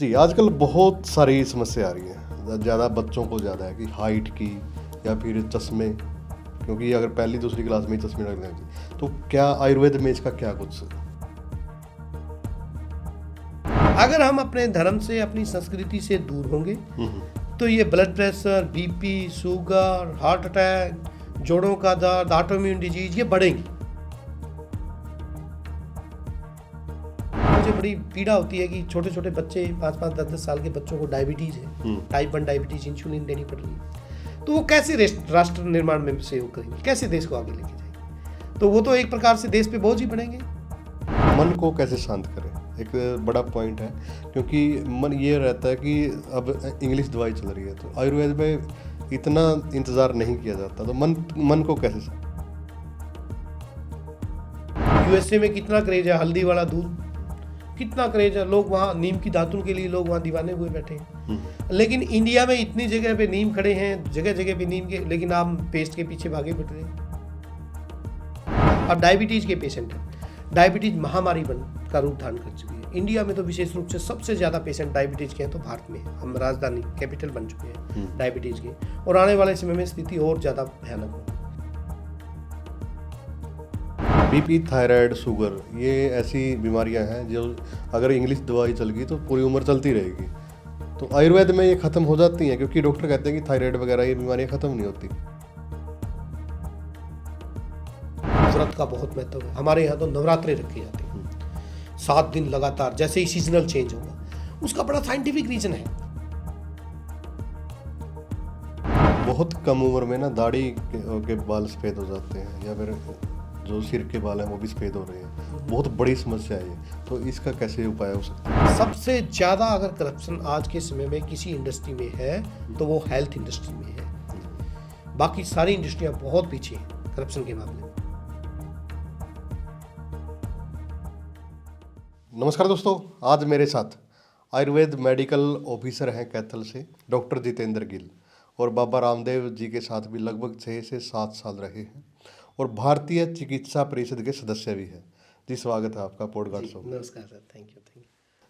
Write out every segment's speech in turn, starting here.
जी, आजकल बहुत सारी समस्या आ रही है। ज़्यादा बच्चों को ज़्यादा है कि हाइट की या फिर चश्मे, क्योंकि अगर पहली दूसरी क्लास में ही चश्मे लग रहे हैं। तो क्या आयुर्वेद में इसका क्या कुछ? अगर हम अपने धर्म से, अपनी संस्कृति से दूर होंगे हुँ, हुँ। तो ये blood pressure, BP, sugar, heart attack, जोड़ों का दर्द, ऑटोइम्यून डिजीज ये बढ़ेंगी। मुझे बड़ी पीड़ा होती है कि छोटे छोटे बच्चे 5-5, 10-10 साल के बच्चों को डायबिटीज़ है, टाइप 1 डायबिटीज़, इंसुलिन देनी पड़ रही है। तो वो कैसे राष्ट्र निर्माण में सहयोग करेंगे, कैसे देश को आगे लेके जाएंगे? तो वो तो एक प्रकार से देश पे बोझ ही पड़ेंगे। मन को कैसे शांत करें? एक बड़ा पॉइंट है, क्योंकि मन ये रहता है कि अब इंग्लिश दवाई चल रही है, तो आयुर्वेद में इतना इंतज़ार नहीं किया जाता, तो मन को कैसे यूएसए में कितना क्रेज है हल्दी वाला दूध, कितना क्रेज है, लोग वहाँ नीम की दातुन के लिए लोग वहाँ दीवाने हुए बैठे हैं। लेकिन इंडिया में इतनी जगह पे नीम खड़े हैं, जगह जगह पे नीम के, लेकिन आप पेस्ट के पीछे भागे फिर रहे हैं। अब डायबिटीज के पेशेंट हैं, डायबिटीज महामारी का रूप धारण कर चुकी है। इंडिया में तो विशेष रूप से सबसे ज़्यादा पेशेंट डायबिटीज के हैं तो भारत में है। हम राजधानी कैपिटल बन चुके हैं डायबिटीज के, और आने वाले समय में स्थिति और ज़्यादा भयानक होगी। बीपी, थायराइड, शुगर ये ऐसी बीमारियां हैं जो अगर इंग्लिश दवाई चल गई तो पूरी उम्र चलती रहेगी। तो आयुर्वेद में ये ख़त्म हो जाती हैं, क्योंकि डॉक्टर कहते हैं कि थायराइड वगैरह ये बीमारियां ख़त्म नहीं होती। व्रत का बहुत महत्व है। हमारे यहाँ तो नवरात्रे रखे जाते हैं 7 दिन लगातार, जैसे ही सीजनल चेंज होगा। उसका बड़ा साइंटिफिक रीजन है। बहुत कम उम्र में ना दाढ़ी के बाल सफ़ेद हो जाते हैं, या फिर जो सिर के बाल हैं वो भी सफ़ेद हो रहे हैं। बहुत बड़ी समस्या है ये। तो इसका कैसे उपाय हो सकता है? सबसे ज़्यादा अगर करप्शन आज के समय में किसी इंडस्ट्री में है तो वो हेल्थ इंडस्ट्री में है। बाकी सारी इंडस्ट्रियां बहुत पीछे हैं करप्शन के मामले में। नमस्कार दोस्तों, आज मेरे साथ आयुर्वेद मेडिकल ऑफिसर हैं कैथल से डॉक्टर जितेंद्र गिल, और बाबा रामदेव जी के साथ भी लगभग 6 से 7 साल रहे हैं, और भारतीय चिकित्सा परिषद के सदस्य भी हैं। जी, स्वागत है आपका पॉडकास्ट में। नमस्कार सर, थैंक यू।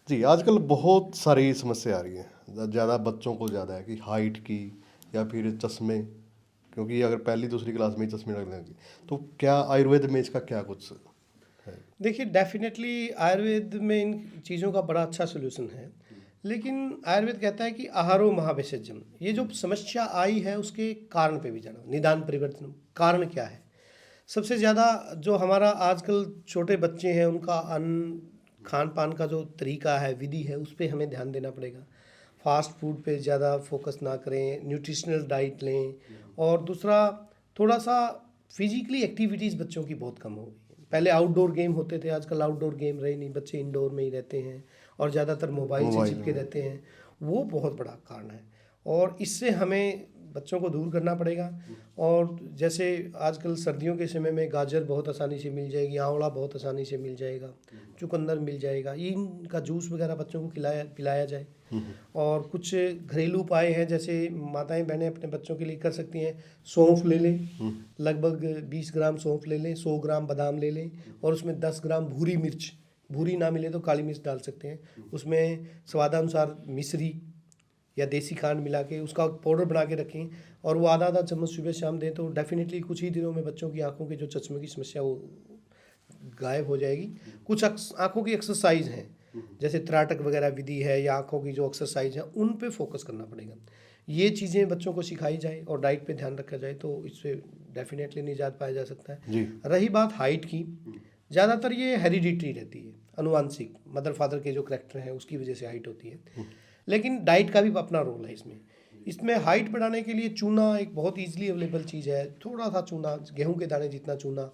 जी, आजकल बहुत सारी समस्या आ रही है। ज़्यादा बच्चों को ज़्यादा है कि हाइट की या फिर चश्मे, क्योंकि अगर पहली दूसरी क्लास में ही चश्मे लग रहे हैं। तो क्या आयुर्वेद में इसका क्या कुछ है? देखिए, डेफिनेटली आयुर्वेद में इन चीज़ों का बड़ा अच्छा सोल्यूशन है। लेकिन आयुर्वेद कहता है कि आहारो महाविषज्यम। ये जो समस्या आई है उसके कारण पे भी जाना, निदान परिवर्तन, कारण क्या है। सबसे ज़्यादा जो हमारा आजकल छोटे बच्चे हैं उनका अन्न खान पान का जो तरीका है, विधि है, उस पर हमें ध्यान देना पड़ेगा। फास्ट फूड पे ज़्यादा फोकस ना करें, न्यूट्रिशनल डाइट लें। और दूसरा, थोड़ा सा फिजिकली एक्टिविटीज़ बच्चों की बहुत कम हो गई। पहले आउटडोर गेम होते थे, आजकल आउटडोर गेम रहे नहीं, बच्चे इंडोर में ही रहते हैं और ज़्यादातर मोबाइल से चिपके रहते हैं। वो बहुत बड़ा कारण है और इससे हमें बच्चों को दूर करना पड़ेगा। और जैसे आजकल सर्दियों के समय में गाजर बहुत आसानी से मिल जाएगी, आंवला बहुत आसानी से मिल जाएगा, चुकंदर मिल जाएगा, इनका जूस वगैरह बच्चों को पिलाया जाए। और कुछ घरेलू उपाय हैं, जैसे माताएं बहनें अपने बच्चों के लिए कर सकती हैं। सौंफ ले लें, लगभग 20 ग्राम सौंफ ले लें, 100 ग्राम बादाम ले लें, और उसमें 10 ग्राम भूरी मिर्च, भूरी ना मिले तो काली मिर्च डाल सकते हैं। उसमें स्वादानुसार मिश्री या देसी खांड मिला के उसका पाउडर बना के रखें, और वो आधा आधा चम्मच सुबह शाम दें, तो डेफिनेटली कुछ ही दिनों में बच्चों की आंखों के जो चश्मे की समस्या वो गायब हो जाएगी। कुछ आंखों की एक्सरसाइज हैं, जैसे त्राटक वगैरह विधि है या आंखों की जो एक्सरसाइज है, उन पे फोकस करना पड़ेगा। ये चीज़ें बच्चों को सिखाई जाए और डाइट पे ध्यान रखा जाए तो इससे डेफिनेटली निजात पाया जा सकता है। जी। रही बात हाइट की, ज़्यादातर ये हेरिडिटरी रहती है, अनुवांशिक, मदर फादर के जो करेक्टर हैं उसकी वजह से हाइट होती है। लेकिन डाइट का भी अपना रोल है इसमें। इसमें हाइट बढ़ाने के लिए चूना एक बहुत ईजिली अवेलेबल चीज़ है। थोड़ा सा चूना, गेहूं के दाने जितना चूना,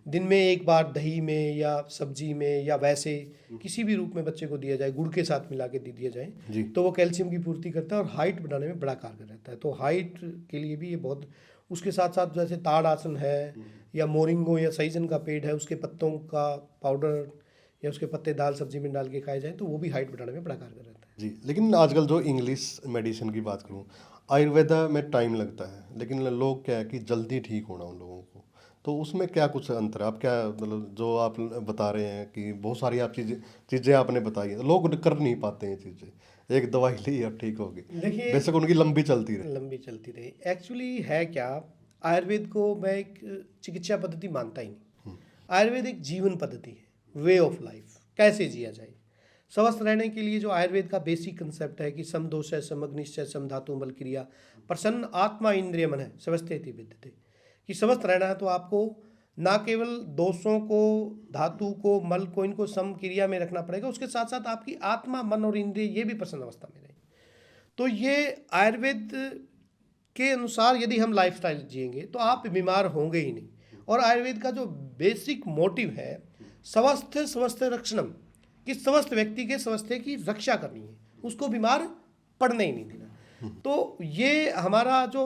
दिन में एक बार दही में या सब्जी में या वैसे किसी भी रूप में बच्चे को दिया जाए, गुड़ के साथ मिला के दे दिया जाए, तो वो कैल्शियम की पूर्ति करता है और हाइट बढ़ाने में बड़ा कारगर रहता है। तो हाइट के लिए भी ये बहुत, उसके साथ साथ जैसे ताड़ आसन है या मोरिंगो या सहीजन का पेड़ है, उसके पत्तों का पाउडर या उसके पत्ते दाल सब्जी में डाल के खाए जाए तो वो भी हाइट बढ़ाने में बड़ा कारगर रहता है। जी, लेकिन आजकल जो इंग्लिश मेडिसिन की बात करूं, आयुर्वेदा में टाइम लगता है, लेकिन लोग क्या है कि जल्दी ठीक होना उन लोगों को, तो उसमें क्या कुछ अंतर है? आप क्या मतलब जो आप बता रहे हैं कि बहुत सारी आप चीज़ें आपने बताई हैं, लोग कर नहीं पाते हैं चीज़ें। एक दवाई ली और ठीक हो गई, देखिए, बेशक उनकी लंबी चलती रहे। लंबी चलती रही। एक्चुअली है क्या, आयुर्वेद को मैं एक चिकित्सा पद्धति मानता ही नहीं। आयुर्वेद एक जीवन पद्धति है, वे ऑफ लाइफ, कैसे जिया जाए। स्वस्थ रहने के लिए जो आयुर्वेद का बेसिक कंसेप्ट है कि सम दोष समग्निश्चय सम धातु बल क्रिया प्रसन्न आत्मा इंद्रिय मन है स्वस्थेति विद्यते, कि स्वस्थ रहना है तो आपको ना केवल दोषों को, धातु को, मल को, इनको सम क्रिया में रखना पड़ेगा, उसके साथ साथ आपकी आत्मा, मन और इंद्रिय ये भी प्रसन्न अवस्था में रहे। तो ये आयुर्वेद के अनुसार यदि हम लाइफस्टाइल जिएंगे तो आप बीमार होंगे ही नहीं। और आयुर्वेद का जो बेसिक मोटिव है, स्वस्थ स्वस्थ रक्षणम, कि स्वस्थ व्यक्ति के स्वास्थ्य की रक्षा करनी है, उसको बीमार पड़ने ही नहीं देना। तो ये हमारा जो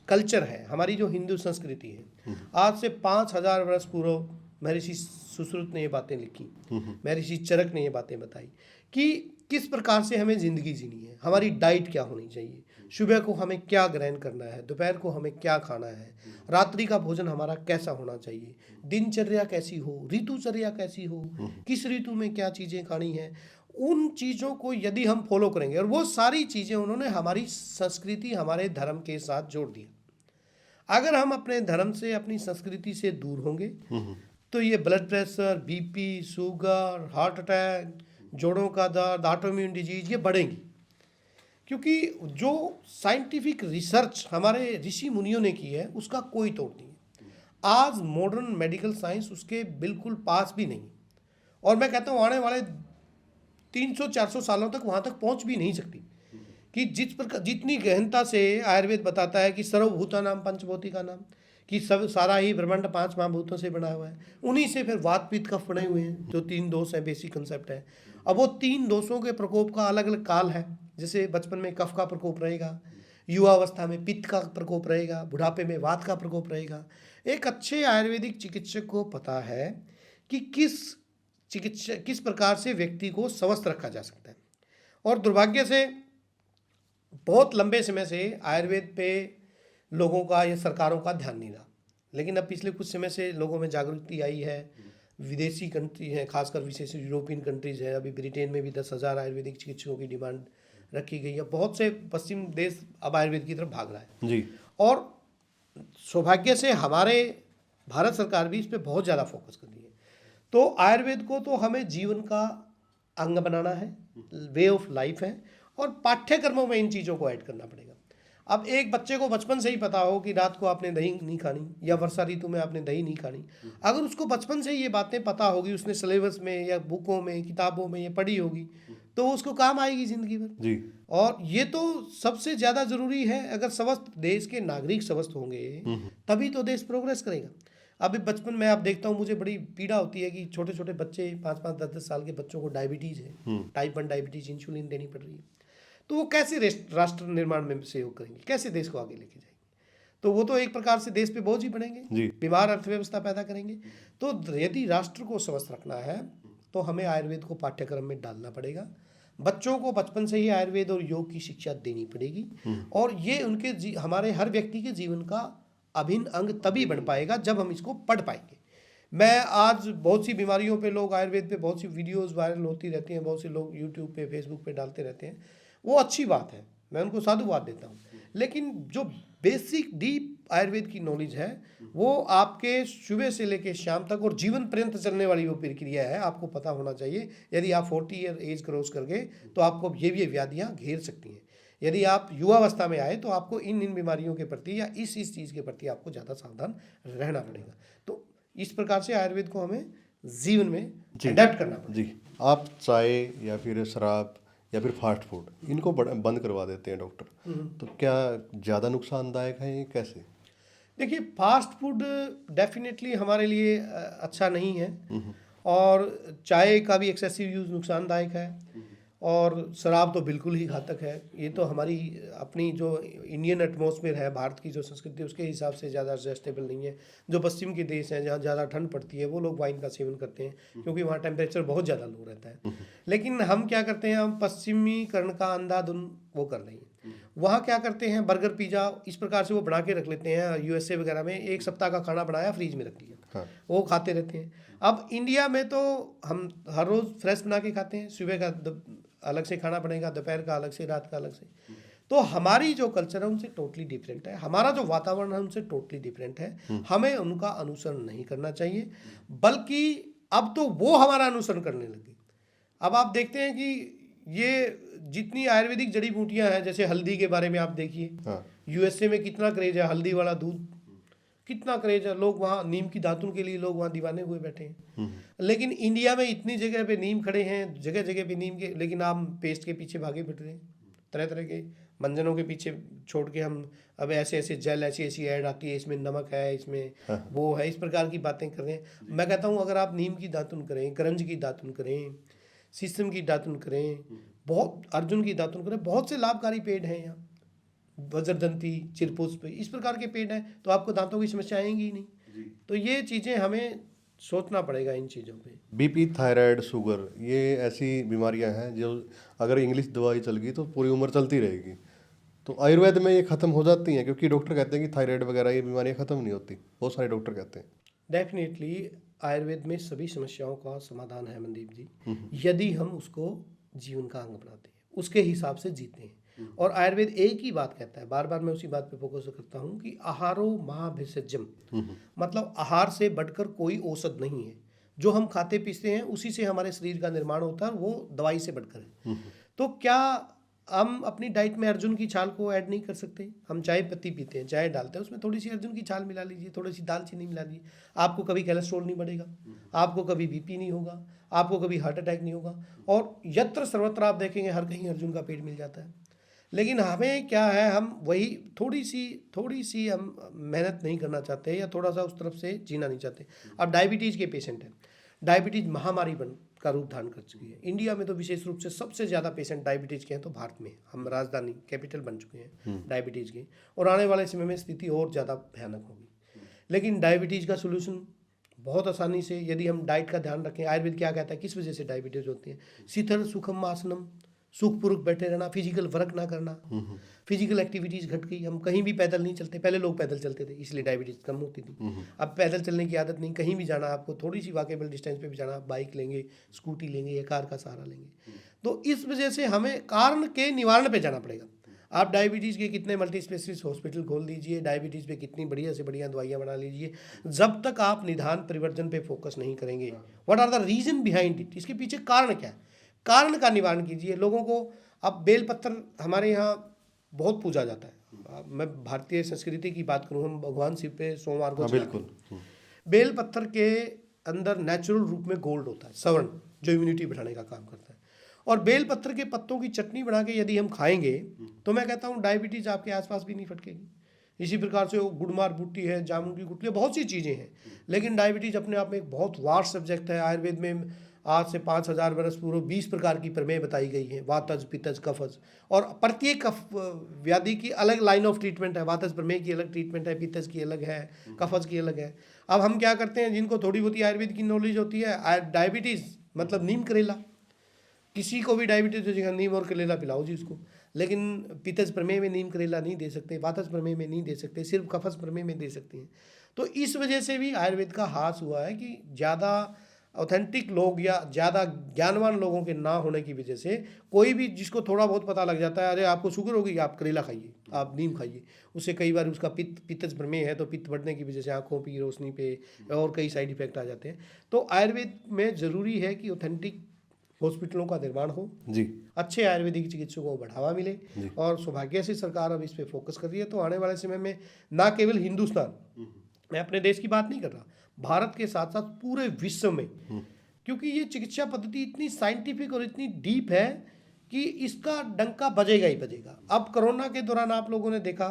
कल्चर है, हमारी जो हिंदू संस्कृति है, आज से 5000 वर्ष पूर्व महर्षि सुश्रुत ने ये बातें लिखी, महर्षि चरक ने ये बातें बताई कि किस प्रकार से हमें ज़िंदगी जीनी है, हमारी डाइट क्या होनी चाहिए, सुबह को हमें क्या ग्रहण करना है, दोपहर को हमें क्या खाना है, रात्रि का भोजन हमारा कैसा होना चाहिए, दिनचर्या कैसी हो, ऋतुचर्या कैसी हो, किस ऋतु में क्या चीज़ें खानी है। उन चीज़ों को यदि हम फॉलो करेंगे, और वो सारी चीज़ें उन्होंने हमारी संस्कृति, हमारे धर्म के साथ जोड़ दिया। अगर हम अपने धर्म से, अपनी संस्कृति से दूर होंगे तो ये blood pressure, BP, sugar, heart attack, जोड़ों का दर्द, ऑटोइम्यून डिजीज ये बढ़ेंगी। क्योंकि जो साइंटिफिक रिसर्च हमारे ऋषि मुनियों ने की है उसका कोई तोड़ नहीं है। आज मॉडर्न मेडिकल साइंस उसके बिल्कुल पास भी नहीं, और मैं कहता हूँ आने वाले 300-400 सालों तक वहाँ तक पहुँच भी नहीं सकती। कि जिस प्रकार, जितनी गहनता से आयुर्वेद बताता है कि सर्वभूता नाम पंचभूति का नाम, कि सब सारा ही ब्रह्मांड 5 महाभूतों से बना हुआ है, उन्हीं से फिर वात पित्त कफ बने हुए हैं, जो 3 दोष है, बेसिक कंसेप्ट है। अब वो 3 दोषों के प्रकोप का अलग अलग काल है। जैसे बचपन में कफ का प्रकोप रहेगा, युवावस्था में पित्त का प्रकोप रहेगा, बुढ़ापे में वात का प्रकोप रहेगा। एक अच्छे आयुर्वेदिक चिकित्सक को पता है कि किस प्रकार से व्यक्ति को स्वस्थ रखा जा सकता है। और दुर्भाग्य से बहुत लंबे समय से आयुर्वेद पे लोगों का या सरकारों का ध्यान नहीं रहा, लेकिन अब पिछले कुछ समय से लोगों में जागरूकता आई है। विदेशी कंट्री हैं, खासकर विशेष यूरोपियन कंट्रीज हैं, अभी ब्रिटेन में भी 10,000 आयुर्वेदिक चिकित्सकों की डिमांड रखी गई है। बहुत से पश्चिम देश अब आयुर्वेद की तरफ भाग रहा है जी। और सौभाग्य से हमारे भारत सरकार भी इस पर बहुत ज़्यादा फोकस कर रही है। तो आयुर्वेद को तो हमें जीवन का अंग बनाना है, वे ऑफ लाइफ है, और पाठ्यक्रमों में इन चीज़ों को ऐड करना पड़ेगा। अब एक बच्चे को बचपन से ही पता हो कि रात को आपने दही नहीं खानी, या वर्षा ऋतु में आपने दही नहीं खानी, अगर उसको बचपन से ही ये बातें पता होगी, उसने सिलेबस में या बुकों में, किताबों में ये पढ़ी होगी, तो उसको काम आएगी जिंदगी भर जी। और ये तो सबसे ज़्यादा ज़रूरी है। अगर स्वस्थ देश के नागरिक स्वस्थ होंगे तभी तो देश प्रोग्रेस करेगा। अभी बचपन में आप देखता हूँ, मुझे बड़ी पीड़ा होती है कि छोटे छोटे बच्चे 5-5, 10-10 साल के बच्चों को डायबिटीज़ है, टाइप 1 डायबिटीज़, इंसुलिन देनी पड़ रही है। तो वो कैसे राष्ट्र निर्माण में सहयोग करेंगे, कैसे देश को आगे लेके जाएंगे? तो वो तो एक प्रकार से देश पे बोझ ही बनेंगे, बीमार अर्थव्यवस्था पैदा करेंगे। तो यदि राष्ट्र को स्वस्थ रखना है तो हमें आयुर्वेद को पाठ्यक्रम में डालना पड़ेगा। बच्चों को बचपन से ही आयुर्वेद और योग की शिक्षा देनी पड़ेगी, और ये उनके हमारे हर व्यक्ति के जीवन का अभिन्न अंग तभी बन पाएगा जब हम इसको पढ़ पाएंगे। मैं आज बहुत सी बीमारियों पे लोग आयुर्वेद पे बहुत सी वीडियोस वायरल होती रहती हैं, बहुत से लोग यूट्यूब पे, फेसबुक पे डालते रहते हैं, वो अच्छी बात है, मैं उनको साधुवाद देता हूँ। लेकिन जो बेसिक डीप आयुर्वेद की नॉलेज है वो आपके सुबह से लेकर शाम तक और जीवन पर्यंत चलने वाली वो प्रक्रिया है, आपको पता होना चाहिए। यदि आप 40 ईयर एज क्रॉस कर गए तो आपको ये भी व्याधियाँ घेर सकती हैं। यदि आप युवावस्था में आए तो आपको इन बीमारियों के प्रति या इस चीज़ के प्रति आपको ज़्यादा सावधान रहना पड़ेगा। तो इस प्रकार से आयुर्वेद को हमें जीवन में अडैप्ट करना पड़ेगा। जी। आप चाय या फिर शराब या फिर फास्ट फूड इनको बंद करवा देते हैं डॉक्टर, तो क्या ज़्यादा नुकसानदायक है ये, कैसे? देखिए, फास्ट फूड डेफिनेटली हमारे लिए अच्छा नहीं है, और चाय का भी एक्सेसिव यूज़ नुकसानदायक है, और शराब तो बिल्कुल ही घातक है। ये तो हमारी अपनी जो इंडियन एटमॉस्फेयर है, भारत की जो संस्कृति है उसके हिसाब से ज़्यादा एडजस्टेबल नहीं है। जो पश्चिम के देश हैं जहाँ ज़्यादा ठंड पड़ती है वो लोग वाइन का सेवन करते हैं क्योंकि वहाँ टेम्परेचर बहुत ज़्यादा लो रहता है। लेकिन हम क्या करते हैं, हम पश्चिमीकरण का अंधाधुंध वो कर रहे हैं, वहाँ क्या करते हैं, बर्गर पिज़्ज़ा इस प्रकार से वो बना के रख लेते हैं। यूएसए वगैरह में 1 सप्ताह का खाना बनाया, फ्रीज में रख लिया, हाँ। वो खाते रहते हैं। अब इंडिया में तो हम हर रोज़ फ्रेश बना के खाते हैं, सुबह का अलग से खाना बनेगा, दोपहर का अलग से, रात का अलग से। तो हमारी जो कल्चर है उनसे टोटली डिफरेंट है, हमारा जो वातावरण है उनसे टोटली डिफरेंट है। हमें उनका अनुसरण नहीं करना चाहिए, बल्कि अब तो वो हमारा अनुसरण करने लगे। अब आप देखते हैं कि ये जितनी आयुर्वेदिक जड़ी बूटियां हैं, जैसे हल्दी के बारे में आप देखिए, हाँ। यूएसए में कितना क्रेज है, हल्दी वाला दूध कितना क्रेज है, लोग वहाँ नीम की दातुन के लिए लोग वहाँ दीवाने हुए बैठे हैं। लेकिन इंडिया में इतनी जगह पे नीम खड़े हैं, जगह जगह पे नीम के, लेकिन आप पेस्ट के पीछे भागे फिर रहे हैं, तरह तरह के मंजनों के पीछे छोड़ के हम अब ऐसे ऐसे जेल ऐसी ऐसी ऐड आती है, इसमें नमक है, इसमें वो है, इस प्रकार की बातें कर रहे हैं। मैं कहता हूँ अगर आप नीम की दातुन करें, करंज की दातुन करें, शीशम की दातुन करें, बहुत अर्जुन की दातुन करें, बहुत से लाभकारी पेड़ हैं यहाँ, वज्रदंती, चिरपुष्प, इस प्रकार के पेड़ हैं, तो आपको दांतों की समस्या आएंगी ही नहीं। तो ये चीज़ें हमें सोचना पड़ेगा इन चीज़ों पे। बीपी, थायराइड, शुगर, ये ऐसी बीमारियां हैं जो अगर इंग्लिश दवाई चल गई तो पूरी उम्र चलती रहेगी। तो आयुर्वेद में ये ख़त्म हो जाती हैं, क्योंकि डॉक्टर कहते हैं कि थायराइड वगैरह ये बीमारियां ख़त्म नहीं होती, बहुत सारे डॉक्टर कहते हैं। डेफिनेटली आयुर्वेद में सभी समस्याओं का समाधान है मनदीप जी, यदि हम उसको जीवन का अंग बनाते हैं, उसके हिसाब से जीते हैं। और आयुर्वेद एक ही बात कहता है, बार बार मैं उसी बात पे फोकस करता हूँ कि आहारो महाभिषजम, मतलब आहार से बढ़कर कोई औषध नहीं है। जो हम खाते पीते हैं उसी से हमारे शरीर का निर्माण होता है, वो दवाई से बढ़कर है। तो क्या हम अपनी डाइट में अर्जुन की छाल को ऐड नहीं कर सकते? हम चाय पत्ती पीते हैं, चाय डालते हैं, उसमें थोड़ी सी अर्जुन की छाल मिला लीजिए, थोड़ी सी दालचीनी मिला लीजिए, आपको कभी कोलेस्ट्रॉल नहीं बढ़ेगा, आपको कभी बीपी नहीं होगा, आपको कभी हार्ट अटैक नहीं होगा। और यत्र सर्वत्र आप देखेंगे हर कहीं अर्जुन का पेड़ मिल जाता है। लेकिन हमें क्या है, हम वही थोड़ी सी हम मेहनत नहीं करना चाहते, या थोड़ा सा उस तरफ से जीना नहीं चाहते। अब डायबिटीज़ के पेशेंट हैं, डायबिटीज़ महामारी का रूप धारण कर चुकी है। इंडिया में तो विशेष रूप से सबसे ज़्यादा पेशेंट डायबिटीज़ के हैं, तो भारत में हम राजधानी कैपिटल बन चुके हैं डायबिटीज़ के, और आने वाले समय में स्थिति और ज़्यादा भयानक होगी। लेकिन डायबिटीज़ का सोल्यूशन बहुत आसानी से, यदि हम डाइट का ध्यान रखें। आयुर्वेद क्या कहता है, किस वजह से डायबिटीज़ होती है? शीतल सुखम आसनम, सुखपूर्वक बैठे रहना, फिजिकल वर्क ना करना, फिजिकल एक्टिविटीज़ घट गई, हम कहीं भी पैदल नहीं चलते। पहले लोग पैदल चलते थे, इसलिए डायबिटीज़ कम होती थी। अब पैदल चलने की आदत नहीं, कहीं भी जाना आपको थोड़ी सी वॉकेबल डिस्टेंस पे भी जाना, आप बाइक लेंगे, स्कूटी लेंगे या कार का सहारा लेंगे। तो इस वजह से हमें कारण के निवारण पे जाना पड़ेगा। आप डायबिटीज़ के कितने मल्टी स्पेशलिस्ट हॉस्पिटल खोल दीजिए, डायबिटीज़ पे कितनी बढ़िया से बढ़िया दवाइयाँ बना लीजिए, जब तक आप निदान परिवर्तन पे फोकस नहीं करेंगे, what are the reason behind it, इसके पीछे कारण क्या है, कारण का निवारण कीजिए। लोगों को अब बेलपत्र हमारे यहाँ बहुत पूजा जाता है। मैं भारतीय संस्कृति की बात करूँ, हम भगवान शिव पे सोमवार को बिल्कुल। बेलपत्र के अंदर नेचुरल रूप में गोल्ड होता है, स्वर्ण, जो इम्यूनिटी बढ़ाने का काम करता है। और बेलपत्र के पत्तों की चटनी बना के यदि हम खाएंगे, तो मैं कहता हूँ डायबिटीज़ आपके आसपास भी नहीं फटकेगी। इसी प्रकार से गुड़मार बूटी है, जामुन की गुठली, बहुत सी चीज़ें हैं। लेकिन डायबिटीज़ अपने आप में एक बहुत वास्ट सब्जेक्ट है। आयुर्वेद में आज से 5000 वर्ष पूर्व 20 प्रकार की प्रमेय बताई गई है, वातज, पित्तज, कफज, और प्रत्येक व्याधि की अलग लाइन ऑफ ट्रीटमेंट है। वातज प्रमेय की अलग ट्रीटमेंट है, पित्तज की अलग है, कफज की अलग है। अब हम क्या करते हैं, जिनको थोड़ी बहुत आयुर्वेद की नॉलेज होती है, डायबिटीज़ मतलब नीम करेला, किसी को भी डायबिटीज हो जाएगा, नीम और करेला पिलाओ जी उसको। लेकिन पित्तज प्रमेय में नीम करेला नहीं दे सकते, वातज प्रमेय में नहीं दे सकते, सिर्फ कफज प्रमेय में दे सकते हैं। तो इस वजह से भी आयुर्वेद का हास हुआ है कि ज़्यादा ऑथेंटिक लोग या ज़्यादा ज्ञानवान लोगों के ना होने की वजह से कोई भी जिसको थोड़ा बहुत पता लग जाता है, अरे आपको शुगर होगी, आप करेला खाइए, आप नीम खाइए, उससे कई बार उसका पित्तज प्रमेय है, तो पित्त बढ़ने की वजह से आँखों की रोशनी पे और कई साइड इफेक्ट आ जाते हैं। तो आयुर्वेद में ज़रूरी है कि ऑथेंटिक हॉस्पिटलों का निर्माण हो जी, अच्छे आयुर्वेदिक चिकित्सकों को बढ़ावा मिले, और सौभाग्य से सरकार अब इस पे फोकस कर रही है। तो आने वाले समय में ना केवल हिंदुस्तान, मैं अपने देश की बात नहीं कर रहा, भारत के साथ साथ पूरे विश्व में, क्योंकि ये चिकित्सा पद्धति इतनी साइंटिफिक और इतनी डीप है कि इसका डंका बजेगा ही बजेगा। अब कोरोना के दौरान आप लोगों ने देखा,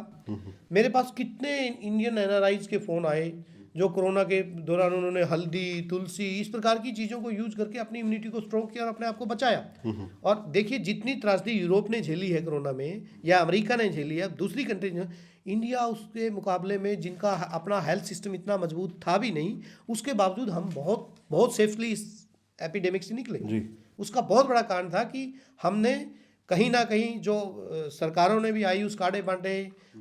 मेरे पास कितने इंडियन एनआरआईज के फ़ोन आए जो कोरोना के दौरान उन्होंने हल्दी, तुलसी, इस प्रकार की चीज़ों को यूज करके अपनी इम्यूनिटी को स्ट्रॉन्ग किया और अपने आप को बचाया। और देखिए जितनी त्रासदी यूरोप ने झेली है कोरोना में, या अमेरिका ने झेली है, दूसरी कंट्रीज ने, इंडिया उसके मुकाबले में, जिनका अपना हेल्थ सिस्टम इतना मजबूत था भी नहीं, उसके बावजूद हम बहुत बहुत सेफली इस एपिडेमिक से निकले। उसका बहुत बड़ा कारण था कि हमने कहीं ना कहीं जो सरकारों ने भी आयुष काढ़े बांटे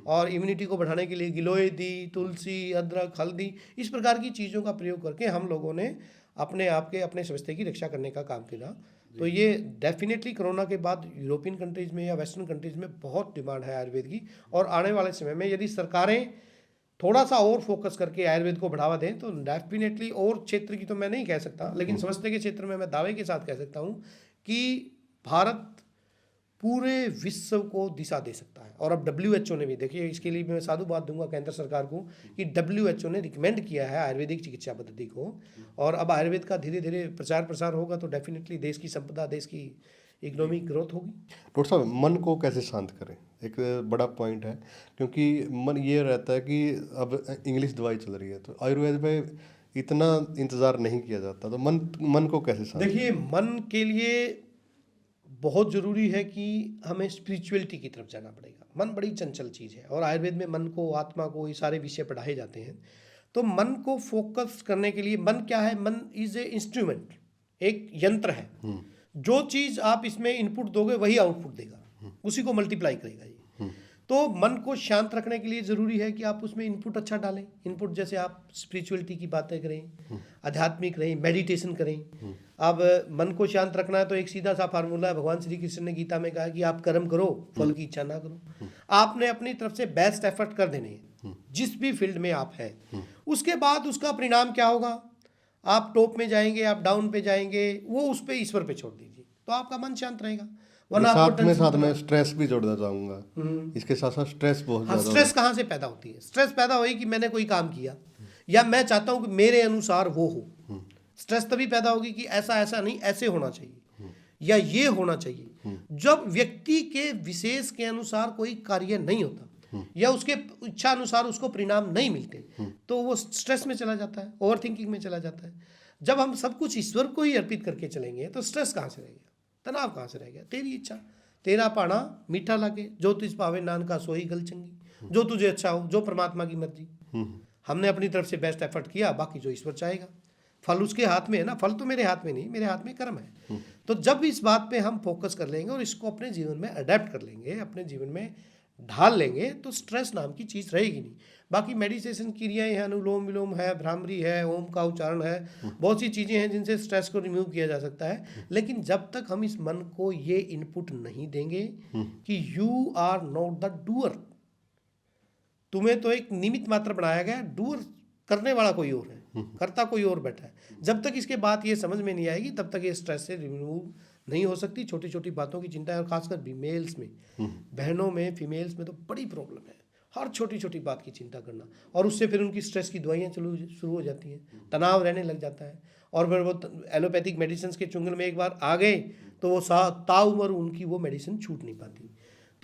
और इम्यूनिटी को बढ़ाने के लिए गिलोय दी, तुलसी, अदरक, हल्दी, इस प्रकार की चीज़ों का प्रयोग करके हम लोगों ने अपने आप के, अपने स्वास्थ्य की रक्षा करने का काम किया। तो ये डेफिनेटली कोरोना के बाद यूरोपियन कंट्रीज़ में या वेस्टर्न कंट्रीज़ में बहुत डिमांड है आयुर्वेद की, और आने वाले समय में यदि सरकारें थोड़ा सा और फोकस करके आयुर्वेद को बढ़ावा दें तो डेफिनेटली, और क्षेत्र की तो मैं नहीं कह सकता, लेकिन स्वास्थ्य के क्षेत्र में मैं दावे के साथ कह सकता हूँ कि भारत पूरे विश्व को दिशा दे सकता है। और अब WHO ने भी, देखिए इसके लिए मैं साधुवाद दूंगा केंद्र सरकार को कि WHO ने रिकमेंड किया है आयुर्वेदिक चिकित्सा पद्धति को, और अब आयुर्वेद का धीरे धीरे प्रचार प्रसार होगा तो डेफिनेटली देश की संपदा, देश की इकोनॉमिक ग्रोथ होगी। डॉक्टर साहब, मन को कैसे शांत करें, एक बड़ा पॉइंट है, क्योंकि मन ये रहता है कि अब इंग्लिश दवाई चल रही है तो आयुर्वेद में इतना इंतज़ार नहीं किया जाता, तो मन को कैसे शांत? देखिए, मन के लिए बहुत ज़रूरी है कि हमें स्पिरिचुअलिटी की तरफ जाना पड़ेगा। मन बड़ी चंचल चीज़ है और आयुर्वेद में मन को, आत्मा को, ये सारे विषय पढ़ाए जाते हैं। तो मन को फोकस करने के लिए, मन क्या है? मन इज़ ए इंस्ट्रूमेंट, एक यंत्र है। जो चीज़ आप इसमें इनपुट दोगे वही आउटपुट देगा, उसी को मल्टीप्लाई करेगा ये। तो मन को शांत रखने के लिए ज़रूरी है कि आप उसमें इनपुट अच्छा डालें। इनपुट जैसे आप स्पिरिचुअलिटी की बातें करें, आध्यात्मिक रहें, मेडिटेशन करें। अब मन को शांत रखना है तो एक सीधा सा फार्मूला है, भगवान श्री कृष्ण ने गीता में कहा कि आप कर्म करो, फल की इच्छा ना करो। आपने अपनी तरफ से बेस्ट एफर्ट कर देने हैं जिस भी फील्ड में आप हैं। उसके बाद उसका परिणाम क्या होगा, आप टॉप में जाएंगे, आप डाउन पे जाएंगे, वो उस पे ईश्वर पे छोड़ दीजिए, तो आपका मन शांत रहेगा। वरना साथ में स्ट्रेस भी जोड़ना चाहूँगा, इसके साथ साथ स्ट्रेस बहुत ज़्यादा। स्ट्रेस कहाँ से पैदा होती है? स्ट्रेस पैदा हुई कि मैंने कोई काम किया या मैं चाहता हूँ कि मेरे अनुसार वो हो। स्ट्रेस तभी पैदा होगी कि ऐसा ऐसा नहीं, ऐसे होना चाहिए या ये होना चाहिए। जब व्यक्ति के विशेष के अनुसार कोई कार्य नहीं होता या उसके इच्छा अनुसार उसको परिणाम नहीं मिलते तो वो स्ट्रेस में चला जाता है, ओवर थिंकिंग में चला जाता है। जब हम सब कुछ ईश्वर को ही अर्पित करके चलेंगे तो स्ट्रेस कहाँ से रहेगा, तनाव कहाँ से रह गया? तेरी इच्छा, तेरा पाना मीठा लागे, जो तुझ पावे नानका सोई गल चंगी। जो तुझे अच्छा हो, जो परमात्मा की मर्जी। हमने अपनी तरफ से बेस्ट एफर्ट किया, बाकी जो ईश्वर चाहेगा, फल उसके हाथ में है ना। फल तो मेरे हाथ में नहीं, मेरे हाथ में कर्म है। तो जब इस बात पे हम फोकस कर लेंगे और इसको अपने जीवन में अडेप्ट कर लेंगे, अपने जीवन में ढाल लेंगे, तो स्ट्रेस नाम की चीज़ रहेगी नहीं। बाकी मेडिटेशन क्रियाएं हैं, अनुलोम विलोम है, भ्रामरी है, ओम का उच्चारण है, बहुत सी चीज़ें हैं जिनसे स्ट्रेस को रिमूव किया जा सकता है। लेकिन जब तक हम इस मन को ये इनपुट नहीं देंगे कि you are not the doer, तुम्हें तो एक निमित्त मात्र बनाया गया, डूअर करने वाला कोई और है, करता कोई और बैठा है। जब तक इसके बात ये समझ में नहीं आएगी तब तक ये स्ट्रेस से रिमूव नहीं हो सकती। छोटी छोटी बातों की चिंता है, और खासकर फीमेल्स में, बहनों में, फीमेल्स में तो बड़ी प्रॉब्लम है, हर छोटी छोटी बात की चिंता करना, और उससे फिर उनकी स्ट्रेस की दवाइयाँ शुरू हो जाती हैं, तनाव रहने लग जाता है, और फिर वो एलोपैथिक मेडिसिन के चुंगल में एक बार आ गए तो वो ताउम्र उनकी वो मेडिसिन छूट नहीं पाती।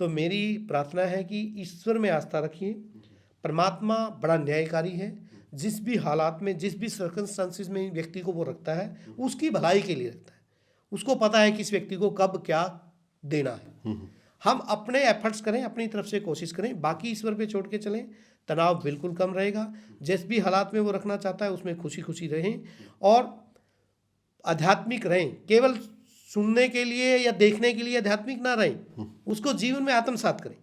तो मेरी प्रार्थना है कि ईश्वर में आस्था रखिए। परमात्मा बड़ा न्यायकारी है, जिस भी हालात में, जिस भी सर्कमस्टांसिस में व्यक्ति को वो रखता है, उसकी भलाई के लिए रखता है। उसको पता है कि इस व्यक्ति को कब क्या देना है। हम अपने एफर्ट्स करें, अपनी तरफ से कोशिश करें, बाकी ईश्वर पे छोड़ के चलें, तनाव बिल्कुल कम रहेगा। जिस भी हालात में वो रखना चाहता है उसमें खुशी खुशी रहें और आध्यात्मिक रहें। केवल सुनने के लिए या देखने के लिए आध्यात्मिक ना रहें, उसको जीवन में आत्मसात करें।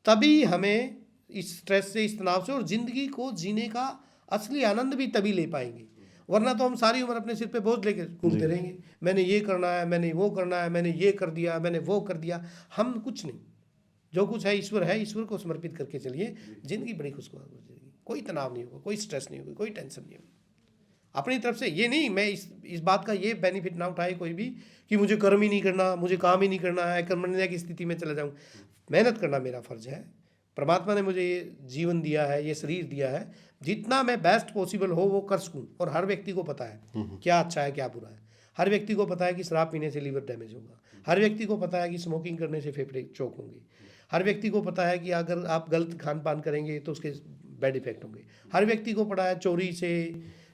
तभी हमें इस स्ट्रेस से, इस तनाव से और ज़िंदगी को जीने का असली आनंद भी तभी ले पाएंगे। वरना तो हम सारी उम्र अपने सिर पे बोझ लेके घूमते रहेंगे, मैंने ये करना है, मैंने वो करना है, मैंने ये कर दिया, मैंने वो कर दिया। हम कुछ नहीं, जो कुछ है ईश्वर को समर्पित करके चलिए, ज़िंदगी बड़ी खुशगवार हो जाएगी। कोई तनाव नहीं होगा, कोई स्ट्रेस नहीं होगा, कोई टेंशन नहीं होगी। अपनी तरफ से ये नहीं, मैं इस बात का ये बेनिफिट ना उठाए कोई भी कि मुझे कर्म ही नहीं करना, मुझे काम ही नहीं करना है, कर्मण्य की स्थिति में चला जाऊँ। मेहनत करना मेरा फ़र्ज है। परमात्मा ने मुझे ये जीवन दिया है, ये शरीर दिया है, जितना मैं बेस्ट पॉसिबल हो वो कर सकूँ। और हर व्यक्ति को पता है क्या अच्छा है क्या बुरा है। हर व्यक्ति को पता है कि शराब पीने से लीवर डैमेज होगा। हर व्यक्ति को पता है कि स्मोकिंग करने से फेफड़े चोक होंगे। हर व्यक्ति को पता है कि अगर आप गलत खान पान करेंगे तो उसके बैड इफेक्ट होंगे। हर व्यक्ति को पता है चोरी से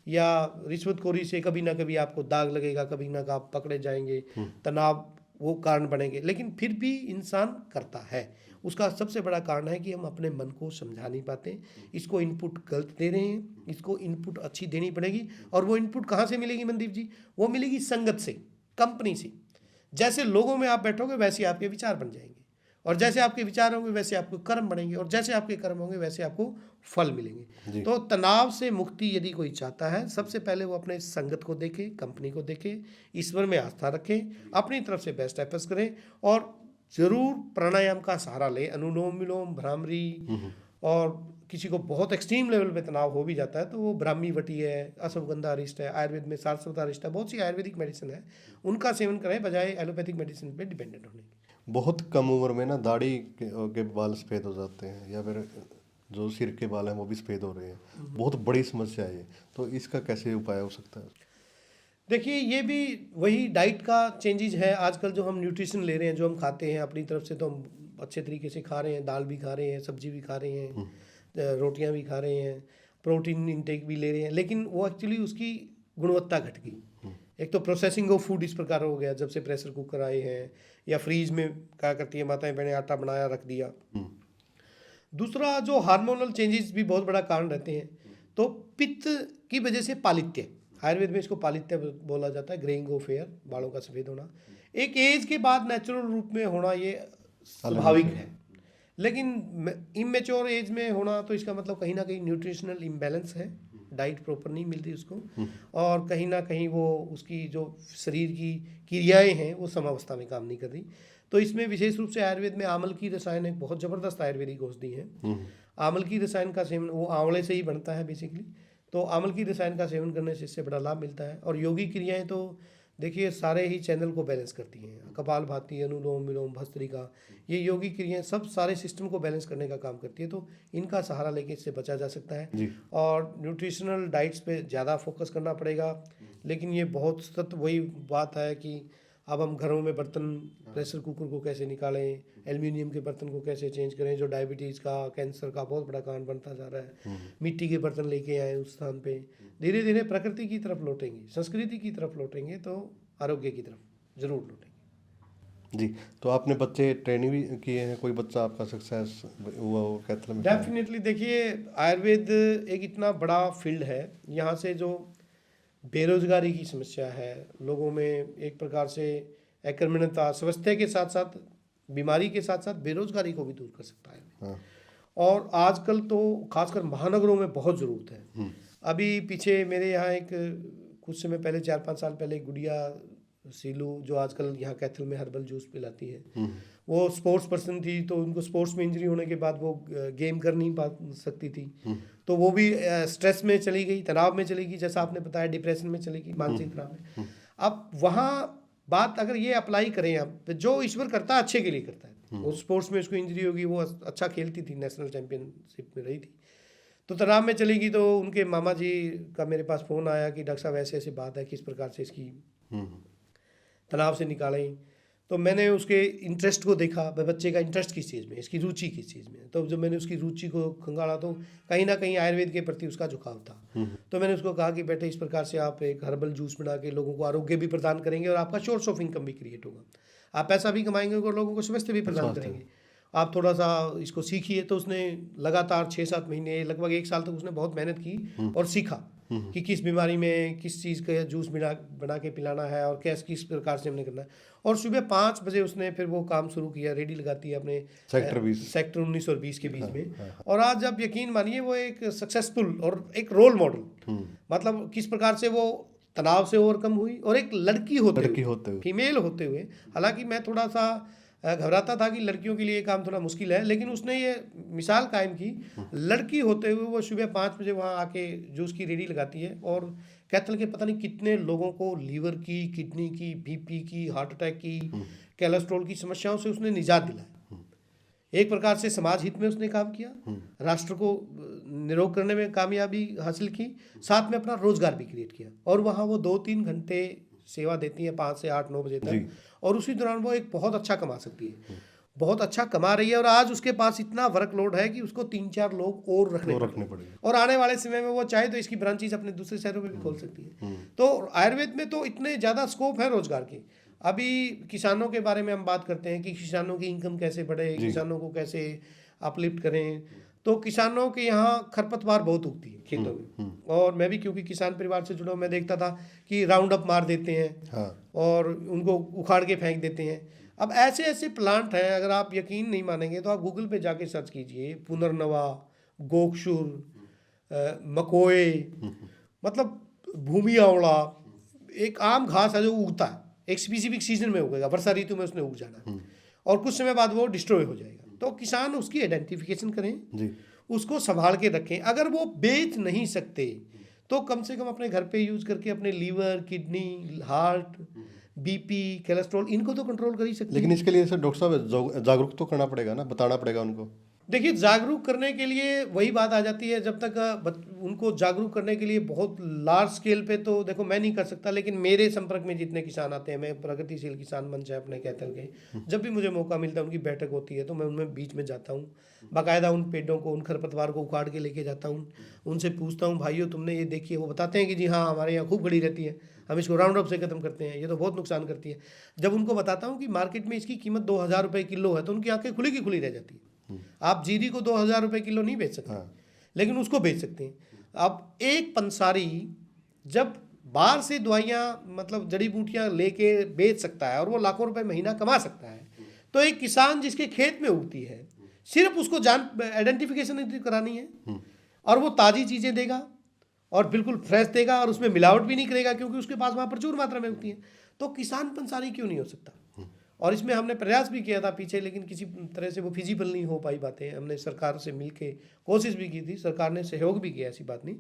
या रिश्वतखोरी से कभी ना कभी आपको दाग लगेगा, कभी ना आप पकड़े जाएंगे, तनाव वो कारण बनेंगे। लेकिन फिर भी इंसान करता है। उसका सबसे बड़ा कारण है कि हम अपने मन को समझा नहीं पाते, इसको इनपुट गलत दे रहे हैं, इसको इनपुट अच्छी देनी पड़ेगी। और वो इनपुट कहाँ से मिलेगी मनदीप जी? वो मिलेगी संगत से, कंपनी से। जैसे लोगों में आप बैठोगे वैसे आपके विचार बन जाएंगे, और जैसे आपके विचार होंगे वैसे आपको कर्म बढ़ेंगे, और जैसे आपके कर्म होंगे वैसे आपको फल मिलेंगे। तो तनाव से मुक्ति यदि कोई चाहता है, सबसे पहले वो अपने संगत को देखे, कंपनी को देखे, ईश्वर में आस्था रखें, अपनी तरफ से बेस्ट एफर्ट्स करें, और जरूर प्राणायाम का सहारा ले, अनुलोम विलोम, भ्रामरी, और किसी को बहुत एक्सट्रीम लेवल पे तनाव हो भी जाता है तो वो ब्राह्मी वटी है, अश्वगंधा अरिष्ट है, आयुर्वेद में सारस्वत अरिष्ट है, बहुत सी आयुर्वेदिक मेडिसिन है, उनका सेवन करें बजाय एलोपैथिक मेडिसिन पे डिपेंडेंट होने के। बहुत कम उम्र में ना दाढ़ी के बाल सफ़ेद हो जाते हैं, या फिर जो सिर के बाल हैं वो भी सफ़ेद हो रहे हैं, बहुत बड़ी समस्या है ये। तो इसका कैसे उपाय हो सकता है? देखिए, ये भी वही डाइट का चेंजेस है। आजकल जो हम न्यूट्रिशन ले रहे हैं, जो हम खाते हैं अपनी तरफ से, तो हम अच्छे तरीके से खा रहे हैं, दाल भी खा रहे हैं, सब्जी भी खा रहे हैं, रोटियां भी खा रहे हैं, प्रोटीन इंटेक भी ले रहे हैं, लेकिन वो एक्चुअली उसकी गुणवत्ता घट गई। एक तो प्रोसेसिंग ऑफ फूड इस प्रकार हो गया, जब से प्रेशर कुकर आए हैं, या फ्रीज में क्या करती है माताएं बहनें, आटा बनाया रख दिया। दूसरा, जो हार्मोनल चेंजेस भी बहुत बड़ा कारण रहते हैं। तो पित्त की वजह से पालित्य, आयुर्वेद में इसको पालित्य बोला जाता है, ग्रेइंग ऑफ हेयर, बालों का सफ़ेद होना, एक एज के बाद नेचुरल रूप में होना ये स्वाभाविक है। लेकिन इमेच्योर एज में होना तो इसका मतलब कहीं ना कहीं न्यूट्रिशनल इम्बैलेंस है, डाइट प्रॉपर नहीं मिल रही उसको, और कहीं ना कहीं वो उसकी जो शरीर की क्रियाएं हैं वो समावस्था में काम नहीं कर रही। तो इसमें विशेष रूप से आयुर्वेद में आमल की रसायन एक बहुत ज़बरदस्त आयुर्वेदिक औषधि है। आमल की रसायन का सेवन, वो आंवले से ही बनता है बेसिकली, तो आमल की रसायन का सेवन करने से इससे बड़ा लाभ मिलता है। और योगी क्रियाएं तो देखिए सारे ही चैनल को बैलेंस करती हैं, कपालभाति, अनुलोम विलोम, भस्त्रिका, ये योगी क्रियाएं सब सारे सिस्टम को बैलेंस करने का काम करती है। तो इनका सहारा लेके इससे बचा जा सकता है। और न्यूट्रिशनल डाइट्स पे ज़्यादा फोकस करना पड़ेगा। लेकिन ये बहुत सतत वही बात है कि अब हम घरों में बर्तन, प्रेशर कुकर को कैसे निकालें, एल्युमिनियम के बर्तन को कैसे चेंज करें, जो डायबिटीज़ का, कैंसर का बहुत बड़ा कारण बनता जा रहा है। मिट्टी के बर्तन लेके आए उस स्थान पे, धीरे धीरे प्रकृति की तरफ लौटेंगे, संस्कृति की तरफ लौटेंगे, तो आरोग्य की तरफ जरूर लौटेंगे। जी, तो आपने बच्चे ट्रेनिंग भी किए हैं, कोई बच्चा आपका सक्सेस हुआ हो कैथल में? डेफिनेटली, देखिए आयुर्वेद एक इतना बड़ा फील्ड है, यहाँ से जो बेरोजगारी की समस्या है लोगों में, एक प्रकार से अकर्मण्यता, स्वास्थ्य के साथ साथ बीमारी के साथ साथ बेरोजगारी को भी दूर कर सकता है। और आजकल तो खासकर महानगरों में बहुत ज़रूरत है। अभी पीछे मेरे यहाँ एक कुछ समय पहले, 4-5 साल पहले, गुड़िया सीलू, जो आजकल यहाँ कैथल में हर्बल जूस पिलाती है, वो स्पोर्ट्स पर्सन थी, तो उनको स्पोर्ट्स में इंजरी होने के बाद वो गेम कर नहीं पा सकती थी, तो वो भी स्ट्रेस में चली गई, तनाव में चली गई, जैसा आपने बताया डिप्रेशन में चली गई, मानसिक तनाव में। अब वहाँ बात अगर ये अप्लाई करें, आप जो ईश्वर करता है अच्छे के लिए करता है। वो स्पोर्ट्स में उसको इंजरी होगी, वो अच्छा खेलती थी, नेशनल चैंपियनशिप में रही थी, तो तनाव में चली गई। तो उनके मामा जी का मेरे पास फ़ोन आया कि डॉक्टर साहब ऐसे ऐसी बात है, किस प्रकार से इसकी तनाव से निकालें। तो मैंने उसके इंटरेस्ट को देखा, बच्चे का इंटरेस्ट किस चीज़ में, इसकी रुचि किस चीज़ में। तो जब मैंने उसकी रुचि को खंगाला तो कहीं ना कहीं आयुर्वेद के प्रति उसका झुकाव था। तो मैंने उसको कहा कि बेटे, इस प्रकार से आप एक हर्बल जूस बना के लोगों को आरोग्य भी प्रदान करेंगे, और आपका सोर्स ऑफ इनकम भी क्रिएट होगा, आप पैसा भी कमाएंगे और लोगों को स्वास्थ्य भी प्रदान करेंगे। आप थोड़ा सा इसको सीखिए। तो उसने लगातार 6-7 महीने, लगभग 1 साल तक उसने बहुत मेहनत की और सीखा कि किस बीमारी में किस चीज़ का जूस बना के पिलाना है, और किस प्रकार से हमने करना है। और सुबह 5 बजे उसने फिर वो काम शुरू किया, रेडी लगाती है अपने सेक्टर 19 और 20 के बीच में। और आज आप यकीन मानिए वो एक सक्सेसफुल और एक रोल मॉडल, मतलब किस प्रकार से वो तनाव से ओवरकम हुई, और एक लड़की होते हुए, फीमेल होते हुए। हालांकि मैं थोड़ा सा घबराता था कि लड़कियों के लिए ये काम थोड़ा मुश्किल है, लेकिन उसने ये मिसाल कायम की। लड़की होते हुए वो सुबह 5 बजे वहाँ आके जूस की रेडी लगाती है, और कैथल के पता नहीं कितने लोगों को लीवर की, किडनी की, बीपी की, हार्ट अटैक की, कोलेस्ट्रॉल की समस्याओं से उसने निजात दिलाया। एक प्रकार से समाज हित में उसने काम किया, राष्ट्र को निरोग करने में कामयाबी हासिल की, साथ में अपना रोजगार भी क्रिएट किया। और वहाँ वो 2-3 घंटे सेवा देती हैं, 5 से 8-9 बजे तक, और उसी दौरान वो एक बहुत अच्छा कमा सकती है, बहुत अच्छा कमा रही है। और आज उसके पास इतना वर्कलोड है कि उसको 3-4 लोग और रखने पड़ेंगे, और आने वाले समय में वो चाहे तो इसकी ब्रांचेज अपने दूसरे शहरों में भी खोल सकती है। तो आयुर्वेद में तो इतने ज़्यादा स्कोप है रोजगार की। अभी किसानों के बारे में हम बात करते हैं कि किसानों की इनकम कैसे बढ़े, किसानों को कैसे अपलिफ्ट करें। तो किसानों के यहाँ खरपतवार बहुत उगती है खेतों में, और मैं भी क्योंकि किसान परिवार से जुड़ा हूं, मैं देखता था कि राउंड अप मार देते हैं हाँ। और उनको उखाड़ के फेंक देते हैं। अब ऐसे ऐसे प्लांट हैं, अगर आप यकीन नहीं मानेंगे तो आप गूगल पे जाके सर्च कीजिए, पुनर्नवा, गोक्षुर, मकोए, मतलब भूमि आवड़ा, एक आम घास है जो उगता है, एक स्पेसिफिक सीजन में उगेगा, वर्षा ऋतु में उसने उग जाना है और कुछ समय बाद वो डिस्ट्रॉय हो जाएगा। तो किसान उसकी आइडेंटिफिकेशन करें जी। उसको संभाल के रखें। अगर वो बेच नहीं सकते तो कम से कम अपने घर पे यूज करके अपने liver, kidney, heart, BP, cholesterol, इनको तो कंट्रोल कर ही सकते हैं। लेकिन इसके लिए सर डॉक्टर साहब जागरूक तो करना पड़ेगा ना, बताना पड़ेगा उनको। देखिए, जागरूक करने के लिए वही बात आ जाती है, जब तक उनको जागरूक करने के लिए बहुत लार्ज स्केल पे तो देखो मैं नहीं कर सकता, लेकिन मेरे संपर्क में जितने किसान आते हैं, मैं प्रगतिशील किसान मंच है अपने कैथल के, जब भी मुझे मौका मिलता है उनकी बैठक होती है तो मैं उनमें बीच में जाता हूँ, बाकायदा उन पेड़ों को, उन खरपतवार को उखाड़ के लेके जाता हूँ, उनसे पूछता हूँ भाइयों तुमने ये देखी है? वो बताते हैं कि जी हाँ हमारे यहाँ खूब खड़ी रहती है, हम इसको राउंड अप से खत्म करते हैं, ये तो बहुत नुकसान करती है। जब उनको बताता हूँ कि मार्केट में इसकी कीमत 2,000 रुपये किलो है तो उनकी आंखें खुली की खुली रह जाती है। आप जीरी को 2,000 रुपये किलो नहीं बेच सकते, लेकिन उसको बेच सकते हैं। अब एक पंसारी जब बाहर से दवाइयाँ मतलब जड़ी बूटियाँ लेके बेच सकता है और वो लाखों रुपए महीना कमा सकता है, तो एक किसान जिसके खेत में उगती है, सिर्फ उसको जान आइडेंटिफिकेशन करानी है और वो ताज़ी चीज़ें देगा और बिल्कुल फ्रेश देगा और उसमें मिलावट भी नहीं करेगा, क्योंकि उसके पास वहाँ प्रचुर मात्रा में उगती है। तो किसान पंसारी क्यों नहीं हो सकता? और इसमें हमने प्रयास भी किया था पीछे, लेकिन किसी तरह से वो फिजिबल नहीं हो पाई बातें। हमने सरकार से मिलके कोशिश भी की थी, सरकार ने सहयोग भी किया, ऐसी बात नहीं,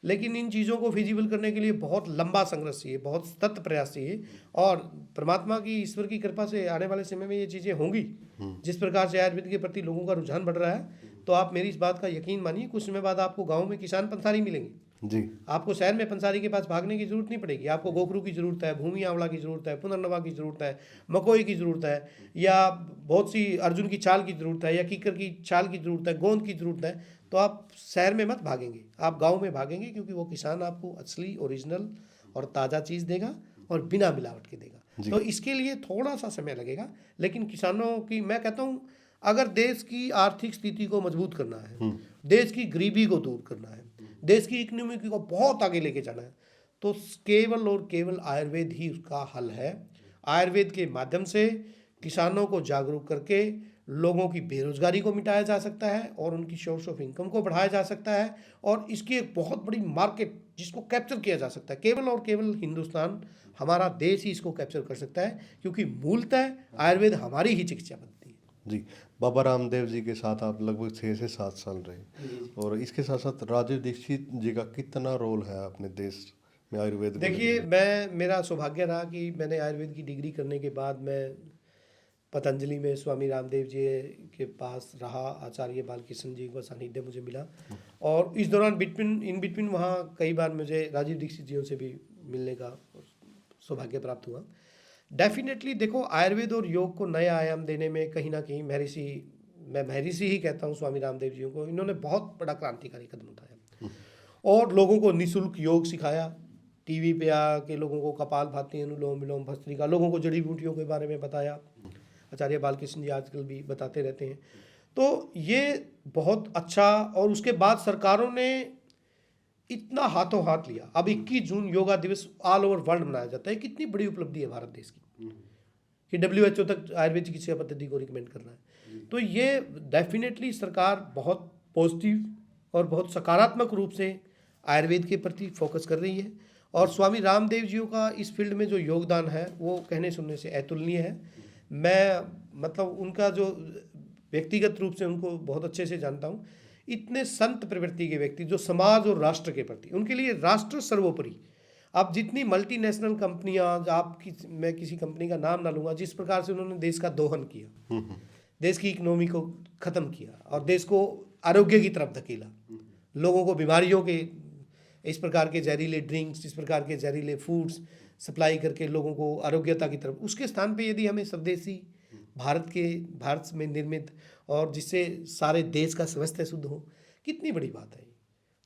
लेकिन इन चीज़ों को फिजिबल करने के लिए बहुत लंबा संघर्ष चाहिए, बहुत सतत प्रयास चाहिए, और परमात्मा की, ईश्वर की कृपा से आने वाले समय में ये चीज़ें होंगी। जिस प्रकार से आयुर्वेद के प्रति लोगों का रुझान बढ़ रहा है, तो आप मेरी इस बात का यकीन मानिए, कुछ समय बाद आपको गाँव में किसान पंसारी मिलेंगे। जी। आपको शहर में पंसारी के पास भागने की जरूरत नहीं पड़ेगी। आपको गोखरू की जरूरत है, भूमि आंवला की जरूरत है, पुनर्नवा की जरूरत है, मकोई की जरूरत है, या बहुत सी अर्जुन की छाल की जरूरत है, या कीकर की छाल की जरूरत है, गोंद की जरूरत है, तो आप शहर में मत भागेंगे, आप गांव में भागेंगे, क्योंकि वो किसान आपको असली, ओरिजिनल और ताज़ा चीज़ देगा और बिना मिलावट के देगा। तो इसके लिए थोड़ा सा समय लगेगा, लेकिन किसानों की, मैं कहता हूँ, अगर देश की आर्थिक स्थिति को मजबूत करना है, देश की गरीबी को दूर करना है, देश की इकोनॉमी को बहुत आगे लेके जाना है, तो केवल और केवल आयुर्वेद ही उसका हल है। आयुर्वेद के माध्यम से किसानों को जागरूक करके लोगों की बेरोजगारी को मिटाया जा सकता है और उनकी सोर्स ऑफ इनकम को बढ़ाया जा सकता है, और इसकी एक बहुत बड़ी मार्केट जिसको कैप्चर किया जा सकता है, केवल और केवल हिंदुस्तान, हमारा देश ही इसको कैप्चर कर सकता है, क्योंकि मूलतः आयुर्वेद हमारी ही चिकित्सा पद्धति है। जी। बाबा रामदेव जी के साथ आप लगभग 6 से 7 साल रहे, और इसके साथ साथ राजीव दीक्षित जी का कितना रोल है अपने देश में आयुर्वेद को देखिए, मेरा सौभाग्य रहा कि मैंने आयुर्वेद की डिग्री करने के बाद मैं पतंजलि में स्वामी रामदेव जी के पास रहा, आचार्य बालकृष्ण जी का सानिध्य मुझे मिला, और इस दौरान इन बिटवीन वहाँ कई बार मुझे राजीव दीक्षित जी से भी मिलने का सौभाग्य प्राप्त हुआ। डेफिनेटली देखो, आयुर्वेद और योग को नया आयाम देने में कहीं ना कहीं मैं महर्षि ही कहता हूँ स्वामी रामदेव जी को, इन्होंने बहुत बड़ा क्रांतिकारी कदम उठाया और लोगों को निःशुल्क योग सिखाया। टीवी पे आके लोगों को कपालभाति, अनुलोम विलोम, भस्त्रिका, लोगों को जड़ी बूटियों के बारे में बताया। आचार्य बालकृष्ण जी आजकल भी बताते रहते हैं। तो ये बहुत अच्छा, और उसके बाद सरकारों ने इतना हाथों हाथ लिया। अब 21 जून योगा दिवस ऑल ओवर वर्ल्ड मनाया जाता है। कितनी बड़ी उपलब्धि है भारत देश की कि WHO तक आयुर्वेद चिकित्सा पद्धति को रिकमेंड कर रहा है। तो ये डेफिनेटली सरकार बहुत पॉजिटिव और बहुत सकारात्मक रूप से आयुर्वेद के प्रति फोकस कर रही है, और स्वामी रामदेव जी का इस फील्ड में जो योगदान है वो कहने सुनने से अतुलनीय है। मैं मतलब उनका जो व्यक्तिगत रूप से उनको बहुत अच्छे से जानता हूँ। इतने संत प्रवृत्ति के व्यक्ति जो समाज और राष्ट्र के प्रति, उनके लिए राष्ट्र सर्वोपरि। अब जितनी मल्टीनेशनल कंपनियां, मैं किसी कंपनी का नाम ना लूँगा, जिस प्रकार से उन्होंने देश का दोहन किया, देश की इकोनॉमी को ख़त्म किया और देश को आरोग्य की तरफ धकेला, लोगों को बीमारियों के, इस प्रकार के जहरीले ड्रिंक्स, इस प्रकार के जहरीले फूड्स सप्लाई करके लोगों को आरोग्यता की तरफ, उसके स्थान पे यदि हमें स्वदेशी भारत में निर्मित, और जिससे सारे देश का स्वास्थ्य शुद्ध हो, कितनी बड़ी बात है।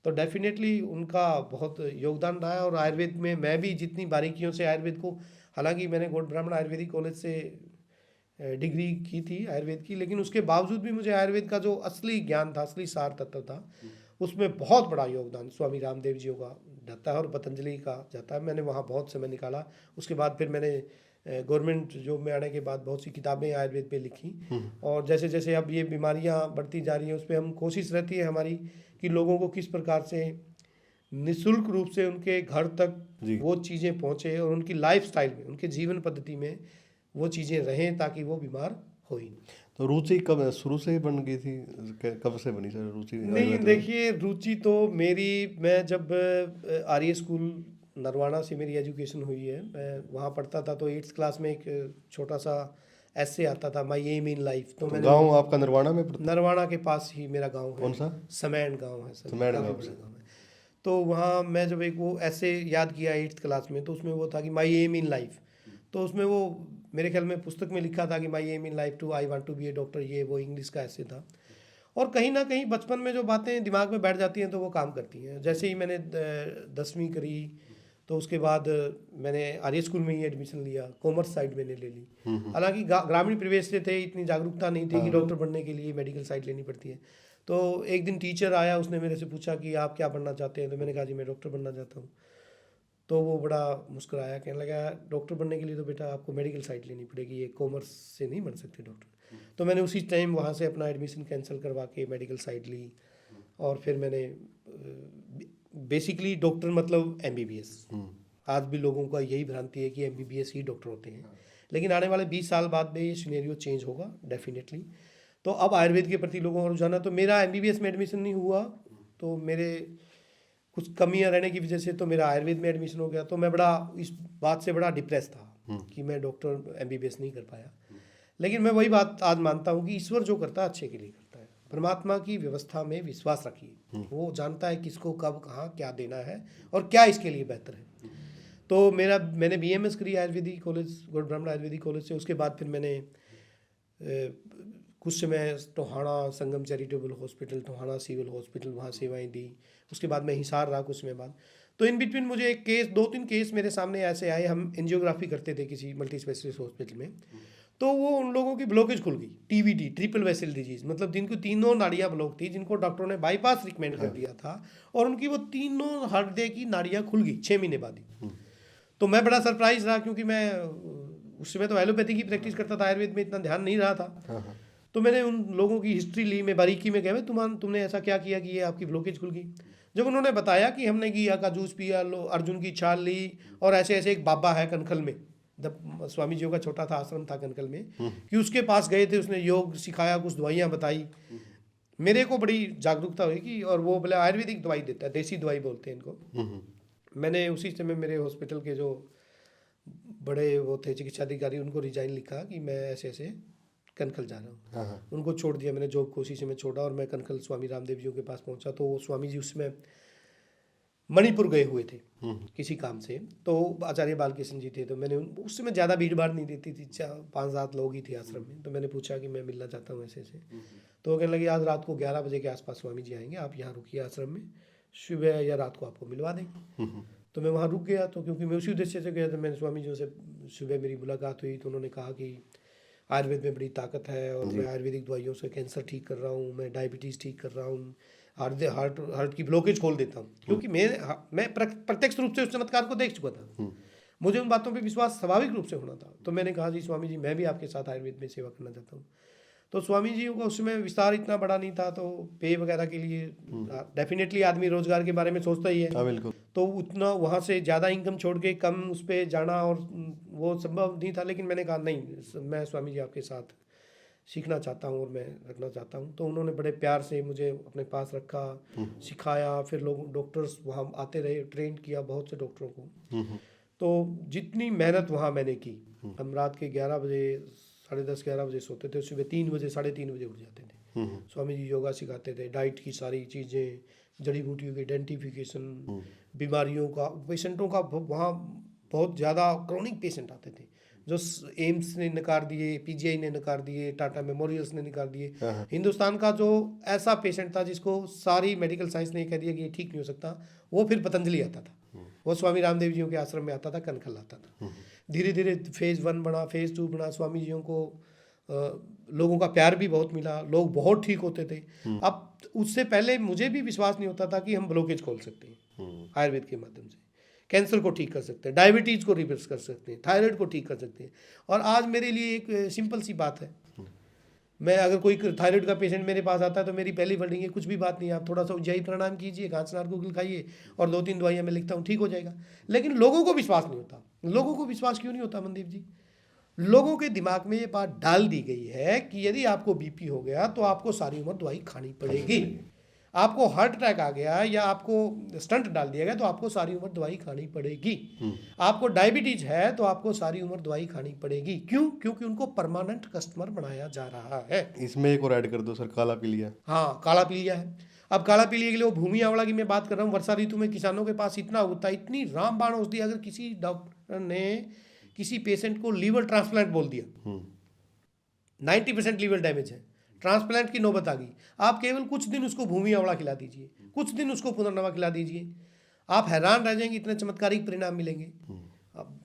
तो डेफिनेटली उनका बहुत योगदान रहा है। और आयुर्वेद में मैं भी जितनी बारीकियों से आयुर्वेद को, हालांकि मैंने गौड़ ब्राह्मण आयुर्वेदिक कॉलेज से डिग्री की थी आयुर्वेद की, लेकिन उसके बावजूद भी मुझे आयुर्वेद का जो असली ज्ञान था, असली सार तत्व था, उसमें बहुत बड़ा योगदान स्वामी रामदेव जी का जाता है और पतंजलि का जाता है। मैंने वहाँ बहुत समय निकाला। उसके बाद फिर मैंने गवर्नमेंट जॉब में आने के बाद बहुत सी किताबें आयुर्वेद पे लिखी, और जैसे जैसे अब ये बीमारियाँ बढ़ती जा रही हैं, उस पर हम कोशिश रहती है हमारी कि लोगों को किस प्रकार से निःशुल्क रूप से उनके घर तक जी। वो चीज़ें पहुँचे और उनकी लाइफस्टाइल में, उनके जीवन पद्धति में वो चीज़ें रहें ताकि वो बीमार हो ही नहीं। तो रुचि कब शुरू से ही बन गई थी? कब से बनी सर रुचि नहीं, आयुर्वेद में? देखिए रुचि तो मेरी, मैं जब आर्य स्कूल नरवाना से मेरी एजुकेशन हुई है, मैं वहाँ पढ़ता था, तो 8th क्लास में एक छोटा सा ऐसे आता था, माई एम इन लाइफ। तो मैंने गांव आपका नरवाना में पड़ता? नरवाना के पास ही मेरा गांव है। कौन सा? समैन गांव है सर, समैन काफी गांव बड़ा से। गांव है। तो वहाँ मैं जब एक वो ऐसे याद किया 8th क्लास में, तो उसमें वो था कि माई एम इन लाइफ। तो उसमें वो मेरे ख्याल में पुस्तक में लिखा था कि my aim in life to I want to be a doctor, ये वो इंग्लिश का ऐसे था। और कहीं ना कहीं बचपन में जो बातें दिमाग में बैठ जाती हैं तो वो काम करती हैं। जैसे ही मैंने 10वीं करी, तो उसके बाद मैंने आर्य स्कूल में ही एडमिशन लिया, कॉमर्स साइड मैंने ले ली। हालांकि ग्रामीण परिवेश से थे, इतनी जागरूकता नहीं थी कि डॉक्टर बनने के लिए मेडिकल साइड लेनी पड़ती है। तो एक दिन टीचर आया, उसने मेरे से पूछा कि आप क्या बनना चाहते हैं? तो मैंने कहा जी मैं डॉक्टर बनना चाहता हूँ। तो वो बड़ा मुस्कुराया, कहने लगा डॉक्टर बनने के लिए तो बेटा आपको मेडिकल साइड लेनी पड़ेगी, ये कॉमर्स से नहीं बन सकते डॉक्टर। तो मैंने उसी टाइम वहाँ से अपना एडमिशन कैंसिल करवा के मेडिकल साइड ली, और फिर मैंने बेसिकली डॉक्टर मतलब MBBS। आज भी लोगों का यही भ्रांति है कि MBBS ही डॉक्टर होते हैं, लेकिन आने वाले 20 साल बाद में ये सिनेरियो चेंज होगा डेफिनेटली। तो अब आयुर्वेद के प्रति लोगों का रुझान, तो मेरा MBBS में एडमिशन नहीं हुआ, तो मेरे कुछ कमियां रहने की वजह से तो मेरा आयुर्वेद में एडमिशन हो गया। तो मैं बड़ा इस बात से बड़ा डिप्रेस था कि मैं डॉक्टर MBBS नहीं कर पाया। लेकिन मैं वही बात आज मानता हूँ कि ईश्वर जो करता है अच्छे के लिए करता है। परमात्मा की व्यवस्था में विश्वास रखिए, वो जानता है किसको कब कहाँ क्या देना है और क्या इसके लिए बेहतर है। तो मैंने BMS करी आयुर्वेदिक कॉलेज, गौड़ ब्राह्मण आयुर्वेदिक कॉलेज से। उसके बाद फिर मैंने कुछ समय Tohana Sangam charitable hospital, Tohana civil hospital, वहाँ सेवाएं दी। उसके बाद मैं हिसार रहा कुछ समय बाद। तो इन बिटवीन मुझे एक केस, 2-3 केस मेरे सामने ऐसे आए। हम एंजियोग्राफी करते थे किसी मल्टी स्पेशलिस्ट हॉस्पिटल में, तो वो उन लोगों की ब्लॉकेज खुल गई, TVD, ट्रिपल वेसल डिजीज, मतलब जिनको तीनों नाड़ियाँ ब्लॉक थी, जिनको डॉक्टरों ने बाईपास रिकमेंड कर दिया था, और उनकी वो तीनों हृदय की नाड़ियाँ खुल गई 6 महीने बाद ही। तो मैं बड़ा सरप्राइज रहा, क्योंकि मैं उस समय तो एलोपैथी की प्रैक्टिस करता था, आयुर्वेद में इतना ध्यान नहीं रहा था। तो मैंने उन लोगों की हिस्ट्री ली, मैं बारीकी में गया, तुमने ऐसा क्या किया कि ये आपकी ब्लॉकेज खुल गई? जब उन्होंने बताया कि हमने घिया का जूस पिया, अर्जुन की छाल ली, और ऐसे ऐसे एक बाबा है कनखल में, जब स्वामी जी का छोटा था आश्रम था कनखल में, कि उसके पास गए थे, उसने योग सिखाया, कुछ दवाइयाँ बताई, मेरे को बड़ी जागरूकता हुई कि, और वो बोले आयुर्वेदिक दवाई देता है, देसी दवाई बोलते हैं इनको। मैंने उसी समय मेरे हॉस्पिटल के जो बड़े वो थे चिकित्सा अधिकारी, उनको रिजाइन लिखा कि मैं ऐसे ऐसे कनखल जा रहा हूँ। उनको छोड़ दिया मैंने जॉब को, उसी से मैं छोड़ा, और मैं कनखल स्वामी रामदेव जी के पास पहुँचा। तो स्वामी जी उसमें मणिपुर गए हुए थे किसी काम से, तो आचार्य बालकृष्ण जी थे। तो मैंने उस समय ज़्यादा भीड़ भाड़ नहीं देती थी, 5-7 लोग ही थे आश्रम में। तो मैंने पूछा कि मैं मिलना चाहता हूँ ऐसे ऐसे। तो वो कहने लगे आज रात को 11 बजे के आसपास स्वामी जी आएंगे, आप यहाँ रुकिए आश्रम में, सुबह या रात को आपको मिलवा देंगे। तो मैं वहाँ रुक गया, तो क्योंकि मैं उसी उद्देश्य से गया था। मैंने स्वामी जी से सुबह मेरी मुलाकात हुई, तो उन्होंने कहा कि आयुर्वेद में बड़ी ताकत है, और मैं आयुर्वेदिक दवाइयों से कैंसर ठीक कर रहा हूँ, मैं डायबिटीज़ ठीक कर रहा हूँ, हार्ट की ब्लॉकेज खोल देता हूँ। क्योंकि मैं प्रत्यक्ष रूप से उस चमत्कार को देख चुका था, मुझे उन बातों पे विश्वास स्वाभाविक रूप से होना था। तो मैंने कहा जी स्वामी जी मैं भी आपके साथ आयुर्वेद में सेवा करना चाहता हूँ। तो स्वामी जी का उस समय विस्तार इतना बड़ा नहीं था, तो पे वगैरह के लिए डेफिनेटली आदमी रोजगार के बारे में सोचता ही है, बिल्कुल। तो उतना वहाँ से ज़्यादा इनकम छोड़ के कम उस पर जाना और वो संभव नहीं था। लेकिन मैंने कहा नहीं, मैं स्वामी जी आपके साथ सीखना चाहता हूँ और मैं रखना चाहता हूँ। तो उन्होंने बड़े प्यार से मुझे अपने पास रखा, सिखाया। फिर लोग डॉक्टर्स वहाँ आते रहे, ट्रेन किया बहुत से डॉक्टरों को। तो जितनी मेहनत वहाँ मैंने की, हम रात के 11 बजे 10:30-11 बजे सोते थे, सुबह 3 बजे 3:30 बजे उठ जाते थे। स्वामी जी योगा सिखाते थे, डाइट की सारी चीज़ें, जड़ी बूटियों की आइडेंटिफिकेशन, बीमारियों का, पेशेंटों का वहाँ बहुत ज़्यादा क्रॉनिक पेशेंट आते थे जो एम्स ने नकार दिए, PGI ने नकार दिए, टाटा मेमोरियल्स ने नकार दिए। हिंदुस्तान का जो ऐसा पेशेंट था जिसको सारी मेडिकल साइंस ने कह दिया कि ये ठीक नहीं हो सकता, वो फिर पतंजलि आता था, वो स्वामी रामदेव जी के आश्रम में आता था, कनखल आता था। धीरे धीरे फेज़ 1 बना, फेज़ 2 बना, स्वामी जी को लोगों का प्यार भी बहुत मिला, लोग बहुत ठीक होते थे। अब उससे पहले मुझे भी विश्वास नहीं होता था कि हम ब्लॉकेज खोल सकते हैं आयुर्वेद के माध्यम से, कैंसर को ठीक कर सकते हैं, डायबिटीज़ को रिवर्स कर सकते हैं, थायराइड को ठीक कर सकते हैं। और आज मेरे लिए एक सिंपल सी बात है, मैं अगर कोई थायराइड का पेशेंट मेरे पास आता है तो मेरी पहली वर्डिंग है, कुछ भी बात नहीं, आप थोड़ा सा उज्जाई प्राणायाम कीजिए, कांचनार को खाइए और 2-3 दवाइयाँ मैं लिखता हूँ, ठीक हो जाएगा। लेकिन लोगों को विश्वास नहीं होता। लोगों को विश्वास क्यों नहीं होता मनदीप जी? लोगों के दिमाग में ये बात डाल दी गई है कि यदि आपको बीपी हो गया तो आपको सारी उम्र दवाई खानी पड़ेगी, आपको हार्ट अटैक आ गया या आपको स्टंट डाल दिया गया तो आपको सारी उम्र दवाई खानी पड़ेगी, आपको डायबिटीज है तो आपको सारी उम्र दवाई खानी पड़ेगी। क्यों? क्योंकि उनको परमानेंट कस्टमर बनाया जा रहा है। इसमें एक और ऐड कर दो सर, काला पीलिया। हाँ, काला पीलिया है। अब काला पीलिया के लिए वो भूमि आंवला की मैं बात कर रहा हूँ, वर्षा ऋतु में किसानों के पास इतना होता है, इतनी रामबाण औषधि, अगर किसी डॉक्टर ने किसी पेशेंट को लीवर ट्रांसप्लांट बोल दिया, 90% लीवर डैमेज है, ट्रांसप्लांट की नौबत आ गई, आप केवल कुछ दिन उसको भूमि आंवला खिला दीजिए, कुछ दिन उसको पुनर्नवा खिला दीजिए, आप हैरान रह जाएंगे, इतने चमत्कारिक परिणाम मिलेंगे। अब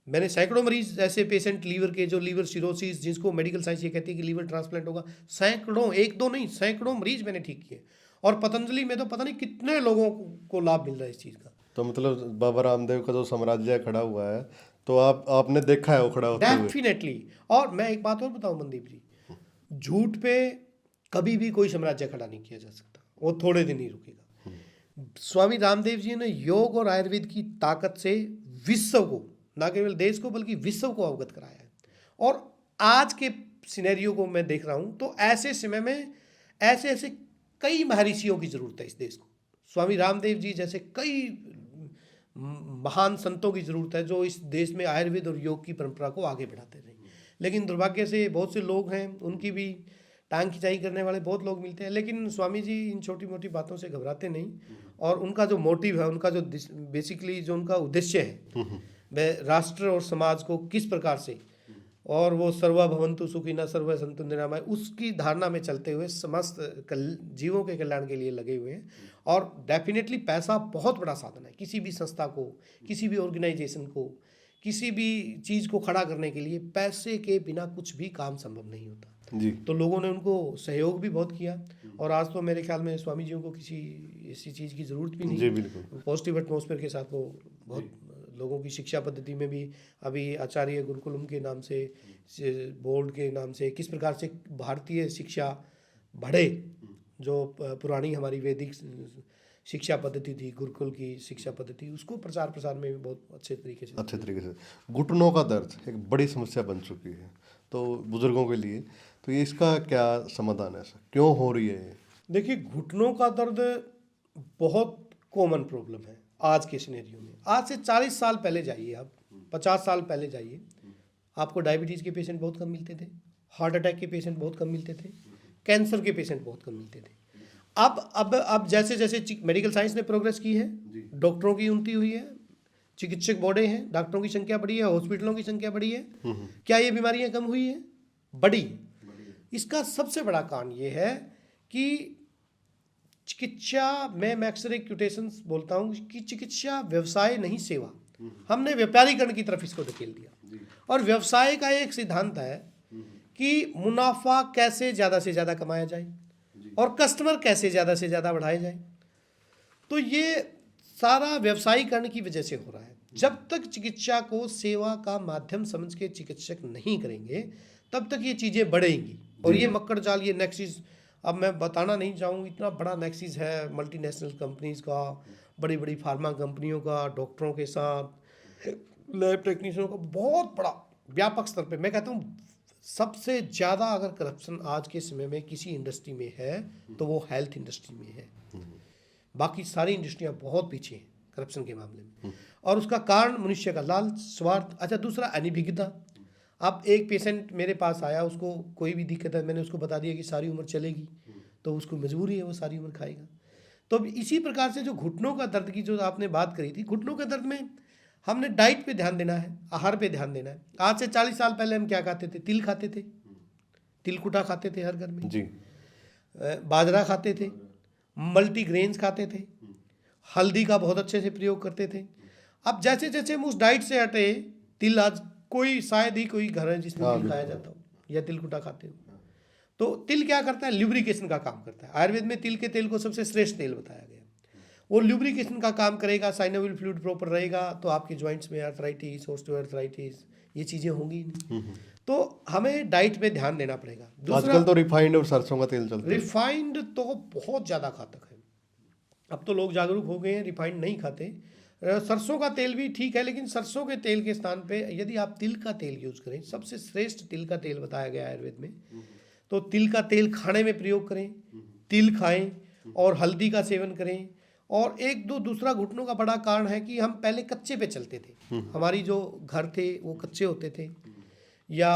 मैंने सैकड़ों मरीज ऐसे पेशेंट लीवर के, जो लीवर सिरोसिस, जिसको मेडिकल साइंस ये कहती है कि लीवर ट्रांसप्लांट होगा, सैकड़ों, एक दो नहीं, सैकड़ों मरीज मैंने ठीक किए। और पतंजलि में तो पता नहीं कितने लोगों को लाभ मिल रहा है इस चीज़ का। तो मतलब बाबा रामदेव का जो साम्राज्य खड़ा हुआ है, तो आपने देखा है वो खड़ा होते हुए? डेफिनेटली। और मैं एक बात और बताऊं मनदीप जी, झूठ पे कभी भी कोई साम्राज्य खड़ा नहीं किया जा सकता, वो थोड़े दिन ही रुकेगा। स्वामी रामदेव जी ने योग और आयुर्वेद की ताकत से विश्व को, ना केवल देश को बल्कि विश्व को अवगत कराया है। और आज के सिनेरियो को मैं देख रहा हूं तो ऐसे समय में ऐसे ऐसे कई महर्षियों की जरूरत है इस देश को। स्वामी रामदेव जी जैसे कई महान संतों की जरूरत है जो इस देश में आयुर्वेद और योग की परंपरा को आगे बढ़ाते रहे। लेकिन दुर्भाग्य से बहुत से लोग हैं, उनकी भी टांग खिंचाई करने वाले बहुत लोग मिलते हैं, लेकिन स्वामी जी इन छोटी मोटी बातों से घबराते नहीं। और उनका जो मोटिव है, उनका जो बेसिकली जो उनका उद्देश्य है, वह राष्ट्र और समाज को किस प्रकार से, और वो सर्वा भवन्तु सुखिनः सर्वे सन्तु निरामय, उसकी धारणा में चलते हुए समस्त जीवों के कल्याण के लिए लगे हुए हैं। और डेफिनेटली पैसा बहुत बड़ा साधन है किसी भी संस्था को, किसी भी ऑर्गेनाइजेशन को, किसी भी चीज़ को खड़ा करने के लिए पैसे के बिना कुछ भी काम संभव नहीं होता जी। तो लोगों ने उनको सहयोग भी बहुत किया। और आज तो मेरे ख्याल में स्वामी जी को किसी ऐसी चीज़ की ज़रूरत भी नहीं। जी बिल्कुल। पॉजिटिव एटमॉस्फेयर के साथ वो बहुत लोगों की शिक्षा पद्धति में भी, अभी आचार्य गुरुकुलम के नाम से, बोर्ड के नाम से, किस प्रकार से भारतीय शिक्षा बढ़े, जो पुरानी हमारी वैदिक शिक्षा पद्धति थी, गुरुकुल की शिक्षा पद्धति, उसको प्रचार प्रसार में भी बहुत अच्छे तरीके से। घुटनों का दर्द एक बड़ी समस्या बन चुकी है तो बुजुर्गों के लिए, तो ये इसका क्या समाधान है सर, क्यों हो रही है ये? देखिए, घुटनों का दर्द बहुत कॉमन प्रॉब्लम है आज के सिनेरियो में। आज से 40 साल पहले जाइए, आप 50 साल पहले जाइए, आपको डायबिटीज़ के पेशेंट बहुत कम मिलते थे, हार्ट अटैक के पेशेंट बहुत कम मिलते थे, कैंसर के पेशेंट बहुत कम मिलते थे। अब जैसे जैसे मेडिकल साइंस ने प्रोग्रेस की है, डॉक्टरों की उन्नति हुई है, चिकित्सक बढ़े हैं, डॉक्टरों की संख्या बढ़ी है, हॉस्पिटलों की संख्या बढ़ी है, क्या ये बीमारियां कम हुई है? बढ़ी। इसका सबसे बड़ा कारण ये है कि चिकित्सा में, मैं अक्सर एक क्यूटेशंस बोलता हूँ कि चिकित्सा व्यवसाय नहीं सेवा, हमने व्यापारीकरण की तरफ इसको धकेल दिया। और व्यवसाय का एक सिद्धांत है कि मुनाफा कैसे ज़्यादा से ज़्यादा कमाया जाए और कस्टमर कैसे ज़्यादा से ज़्यादा बढ़ाए जाए। तो ये सारा व्यवसायीकरण की वजह से हो रहा है। जब तक चिकित्सा को सेवा का माध्यम समझ के चिकित्सक नहीं करेंगे तब तक ये चीज़ें बढ़ेंगी। और ये मक्कड़ जाल, ये नेक्सिस, अब मैं बताना नहीं चाहूँ, इतना बड़ा नेक्सिस है मल्टीनेशनल कंपनीज का, बड़ी बड़ी फार्मा कंपनियों का, डॉक्टरों के साथ, लैब टेक्नीशियनों का, बहुत बड़ा व्यापक स्तर पे। मैं कहता हूँ सबसे ज़्यादा अगर करप्शन आज के समय में किसी इंडस्ट्री में है तो वो हेल्थ इंडस्ट्री में है। बाकी सारी इंडस्ट्रियाँ बहुत पीछे हैं करप्शन के मामले में। और उसका कारण मनुष्य का लालच, स्वार्थ। अच्छा, दूसरा अनिभिज्ञता। अब एक पेशेंट मेरे पास आया, उसको कोई भी दिक्कत है, मैंने उसको बता दिया कि सारी उम्र चलेगी, तो उसको मजबूरी है, वो सारी उम्र खाएगा। तो इसी प्रकार से जो घुटनों का दर्द की जो आपने बात करी थी, घुटनों के दर्द में हमने डाइट पे ध्यान देना है, आहार पे ध्यान देना है। आज से 40 साल पहले हम क्या खाते थे? तिल खाते थे, तिलकुटा खाते थे हर घर में जी, बाजरा खाते थे, मल्टीग्रेन्स खाते थे, हल्दी का बहुत अच्छे से प्रयोग करते थे। अब जैसे जैसे हम उस डाइट से हटे, तिल आज कोई शायद ही कोई घर है जिसमें तिल खाया जाता हो, या तिलकुटा खाते हो। तो तिल क्या करता है, ल्यूब्रिकेशन का काम करता है। आयुर्वेद में तिल के तेल को सबसे श्रेष्ठ तेल बताया गया। वो ल्यूब्रिकेशन का काम करेगा, साइनोवियल फ्लूइड प्रॉपर रहेगा तो आपके जॉइंट्स में आर्थराइटिस, ऑस्टियोआर्थराइटिस ये चीज़ें होंगी ही नहीं। तो हमें डाइट पे ध्यान देना पड़ेगा। दूसरा, आजकल तो रिफाइंड और सरसों का तेल चलता है। रिफाइंड तो बहुत ज़्यादा घातक है। अब तो लोग जागरूक हो गए हैं, रिफाइंड नहीं खाते। सरसों का तेल भी ठीक है, लेकिन सरसों के तेल के स्थान पे यदि आप तिल का तेल यूज़ करें, सबसे श्रेष्ठ तिल का तेल बताया गया है आयुर्वेद में, तो तिल का तेल खाने में प्रयोग करें, तिल खाएं और हल्दी का सेवन करें। और एक दो दूसरा घुटनों का बड़ा कारण है कि हम पहले कच्चे पे चलते थे, हमारी जो घर थे वो कच्चे होते थे या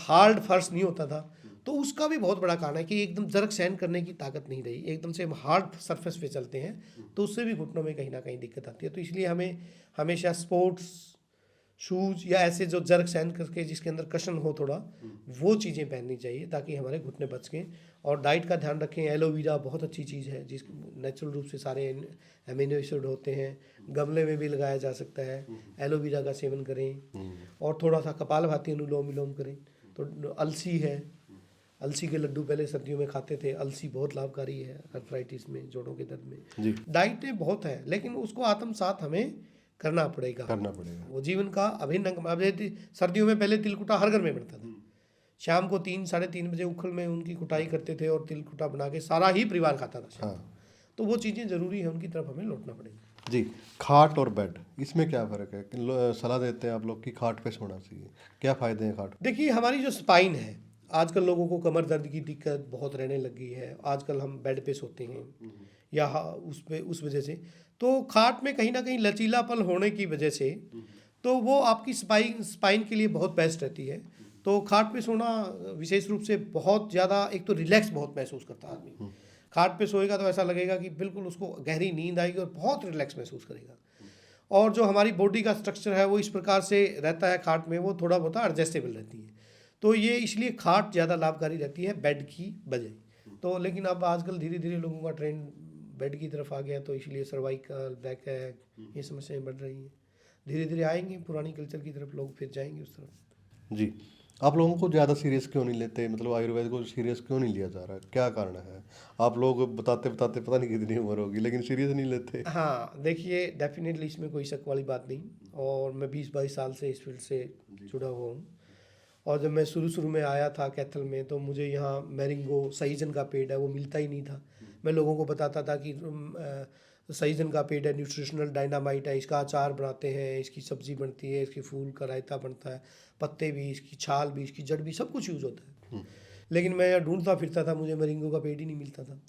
हार्ड फर्श नहीं होता था, तो उसका भी बहुत बड़ा कारण है कि एकदम जरक सहन करने की ताकत नहीं रही, एकदम से हम हार्ड सरफेस पे चलते हैं तो उससे भी घुटनों में कहीं ना कहीं दिक्कत आती है। तो इसलिए हमें हमेशा स्पोर्ट्स शूज़ या ऐसे जो जर्क सहन करके जिसके अंदर कशन हो थोड़ा, वो चीज़ें पहननी चाहिए ताकि हमारे घुटने बच सकें। और डाइट का ध्यान रखें। एलोवेरा बहुत अच्छी चीज़ है, जिस नेचुरल रूप से सारे अमीनो एसिड होते हैं, गमले में भी लगाया जा सकता है। एलोवेरा का सेवन करें और थोड़ा सा कपालभाति अनुलोम विलोम करें। तो अलसी है, अलसी के लड्डू पहले सर्दियों में खाते थे। अलसी बहुत लाभकारी है अर्थराइटिस में, जोड़ों के दर्द में। जी, डाइट में बहुत है, लेकिन उसको आत्मसात हमें करना पड़ेगा। वो जीवन का अभिन्न अंग। अब यदि सर्दियों में पहले तिलकुटा हर घर में बनता था, शाम को 3-3:30 बजे उखल में उनकी कुटाई करते थे और तिलकुटा बना के सारा ही परिवार खाता था शाम को। तो वो चीज़ें ज़रूरी है, उनकी तरफ हमें लौटना पड़ेगा। जी। खाट और बेड, इसमें क्या फ़र्क है? सलाह देते हैं आप लोग कि खाट पे सोना चाहिए, क्या फ़ायदे हैं खाट? देखिए, हमारी जो स्पाइन है, आजकल लोगों को कमर दर्द की दिक्कत बहुत रहने लग गई है। आजकल हम बेड पे सोते हैं या उस वजह से, तो खाट में कहीं ना कहीं लचीलापन होने की वजह से तो वो आपकी स्पाइन के लिए बहुत बेस्ट रहती है। तो खाट पे सोना विशेष रूप से बहुत ज़्यादा, एक तो रिलैक्स बहुत महसूस करता है आदमी। खाट पे सोएगा तो ऐसा लगेगा कि बिल्कुल उसको गहरी नींद आएगी और बहुत रिलैक्स महसूस करेगा। और जो हमारी बॉडी का स्ट्रक्चर है वो इस प्रकार से रहता है खाट में, वो थोड़ा बहुत एडजस्टेबल रहती है। तो ये इसलिए खाट ज़्यादा लाभकारी रहती है बेड की बजाय। तो लेकिन अब आजकल धीरे धीरे लोगों का ट्रेंड बेड की तरफ आ गया, तो इसलिए सर्वाइकल, बैक एक, ये समस्याएं बढ़ रही हैं। धीरे धीरे आएंगे पुरानी कल्चर की तरफ, लोग फिर जाएंगे उस तरफ। जी। आप लोगों को ज़्यादा सीरियस क्यों नहीं लेते? मतलब आयुर्वेद को सीरियस क्यों नहीं लिया जा रहा है? क्या कारण है? आप लोग बताते बताते पता नहीं कितनी उम्र होगी, लेकिन सीरियस नहीं लेते। हाँ, देखिए, डेफिनेटली इसमें कोई शक वाली बात नहीं। और मैं 20-22 साल से इस फील्ड से जुड़ा हुआ हूँ। और जब मैं शुरू में आया था कैथल में, तो मुझे यहाँ मैरिंगो सहीजन का पेड़ है वो मिलता ही नहीं था। मैं लोगों को बताता था कि सहीजन का पेड़ है, न्यूट्रिशनल डायनामाइट है, इसका अचार बनाते हैं, इसकी सब्जी बनती है, इसकी फूल का रायता बनता है, पत्ते भी, इसकी छाल भी, इसकी जड़ भी, सब कुछ यूज़ होता है। लेकिन मैं यहाँ ढूंढता फिरता था, मुझे मैरिंगो का पेड़ ही नहीं मिलता था।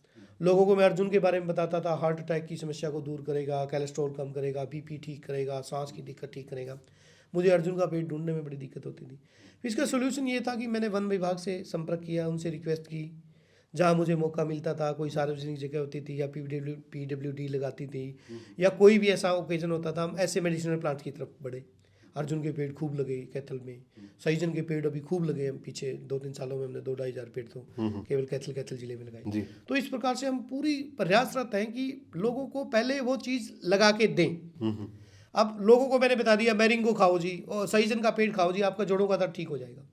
लोगों को मैं अर्जुन के बारे में बताता था, हार्ट अटैक की समस्या को दूर करेगा, कोलेस्ट्रॉल कम करेगा, बीपी ठीक करेगा, सांस की दिक्कत ठीक करेगा। मुझे अर्जुन का पेड़ ढूंढने में बड़ी दिक्कत होती थी। फिर इसका सोल्यूशन ये था कि मैंने वन विभाग से संपर्क किया, उनसे रिक्वेस्ट की। जहाँ मुझे मौका मिलता था, कोई सार्वजनिक जगह होती थी या PWD लगाती थी या कोई भी ऐसा ओकेजन होता था, हम ऐसे मेडिसिनल प्लांट की तरफ बढ़े। अर्जुन के पेड़ खूब लगे कैथल में, सहीजन के पेड़ अभी खूब लगे। हम पीछे 2-3 सालों में हमने 2-2.5 हज़ार पेड़ तो केवल कैथल जिले में लगाए। जी। तो इस प्रकार से हम पूरी प्रयासरत हैं कि लोगों को पहले वो चीज़ लगा के दें। अब लोगों को मैंने बता दिया मैरिंगो खाओ जी और सहीजन का पेड़ खाओ जी, आपका जोड़ों का दर्द ठीक हो जाएगा,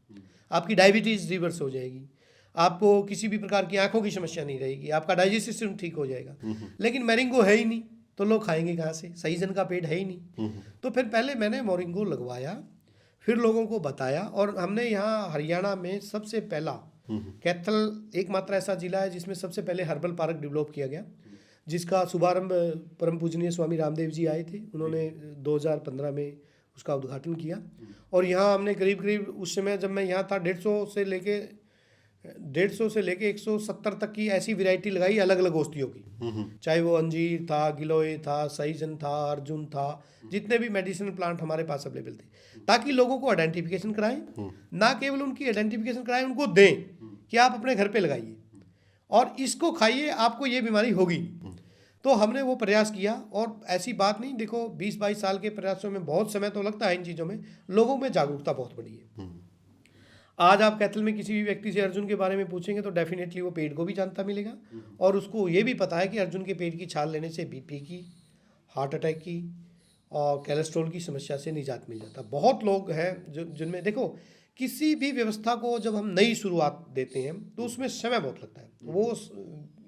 आपकी डायबिटीज़ रिवर्स हो जाएगी, आपको किसी भी प्रकार की आंखों की समस्या नहीं रहेगी, आपका डाइजेस्टिव सिस्टम ठीक हो जाएगा। लेकिन मैरिंगो है ही नहीं, तो लोग खाएंगे कहाँ से? सहीजन का पेड़ है ही नहीं। तो फिर पहले मैंने मोरिंगो लगवाया, फिर लोगों को बताया। और हमने यहाँ हरियाणा में सबसे पहला, कैथल एकमात्र ऐसा जिला है जिसमें सबसे पहले हर्बल पार्क डेवलप किया गया, जिसका शुभारंभ परम पूजनीय स्वामी रामदेव जी आए थे, उन्होंने 2015 में उसका उद्घाटन किया। और यहाँ हमने करीब करीब उस समय जब मैं यहाँ था 150 से लेके 170 तक की ऐसी वैरायटी लगाई अलग अलग औषधियों की, चाहे वो अंजीर था, गिलोय था, सहीजन था, अर्जुन था, जितने भी मेडिसिनल प्लांट हमारे पास अवेलेबल थे, ताकि लोगों को आइडेंटिफिकेशन कराएं, ना केवल उनकी आइडेंटिफिकेशन कराएं, उनको दें कि आप अपने घर पे लगाइए और इसको खाइए, आपको ये बीमारी होगी। तो हमने वो प्रयास किया। और ऐसी बात नहीं, देखो 20-22 साल के प्रयासों में बहुत समय तो लगता है इन चीज़ों में, लोगों में जागरूकता बहुत बड़ी है। आज आप कैथल में किसी भी व्यक्ति से अर्जुन के बारे में पूछेंगे तो डेफिनेटली वो पेड़ को भी जानता मिलेगा और उसको ये भी पता है कि अर्जुन के पेड़ की छाल लेने से बीपी की, हार्ट अटैक की और कोलेस्ट्रॉल की समस्या से निजात मिल जाता है। बहुत लोग हैं जो जिनमें देखो किसी भी व्यवस्था को जब हम नई शुरुआत देते हैं तो उसमें समय बहुत लगता है,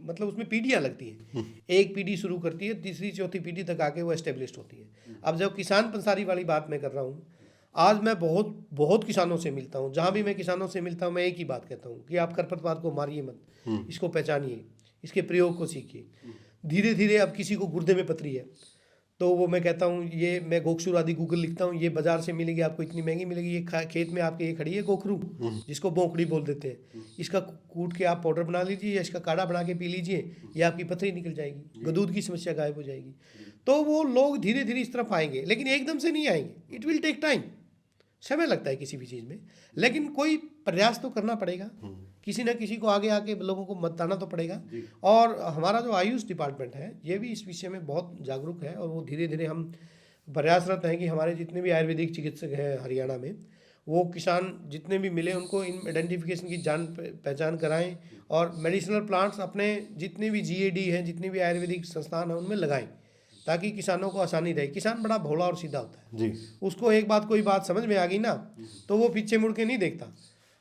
मतलब उसमें पीढ़ियाँ लगती हैं, एक पीढ़ी शुरू करती है, तीसरी चौथी पीढ़ी तक आके वो एस्टेब्लिश होती है। अब जब किसान पंसारी वाली बात मैं कर रहा हूँ, आज मैं बहुत बहुत किसानों से मिलता हूँ, जहाँ भी मैं किसानों से मिलता हूँ मैं एक ही बात कहता हूँ कि आप खरपतवार को मारिए मत, इसको पहचानिए, इसके प्रयोग को सीखिए। धीरे धीरे अब किसी को गुर्दे में पथरी है तो वो मैं कहता हूँ, ये मैं गोखरू आदि गूगल लिखता हूँ, ये बाजार से मिलेगी आपको इतनी महंगी मिलेगी, ये खेत में आपके ये खड़ी है गोखरू, जिसको बोंकड़ी बोल देते हैं, इसका कूट के आप पाउडर बना लीजिए या इसका काढ़ा बना के पी लीजिए, ये आपकी पथरी निकल जाएगी, गदूद की समस्या गायब हो जाएगी। तो वो लोग धीरे धीरे इस तरफ आएंगे, लेकिन एकदम से नहीं आएंगे, इट विल टेक टाइम, समय लगता है किसी भी चीज़ में, लेकिन कोई प्रयास तो करना पड़ेगा, किसी न किसी को आगे आके लोगों को बताना तो पड़ेगा। और हमारा जो आयुष डिपार्टमेंट है ये भी इस विषय में बहुत जागरूक है, और वो धीरे धीरे हम प्रयासरत हैं कि हमारे जितने भी आयुर्वेदिक चिकित्सक हैं हरियाणा में, वो किसान जितने भी मिले उनको इन आइडेंटिफिकेशन की जान पहचान कराएं, और मेडिसिनल प्लांट्स अपने जितने भी GAD हैं, जितने भी आयुर्वेदिक संस्थान हैं उनमें लगाएं, ताकि किसानों को आसानी रहे। किसान बड़ा भोला और सीधा होता है जी। उसको एक बात कोई बात समझ में आ गई ना तो वो पीछे मुड़ के नहीं देखता।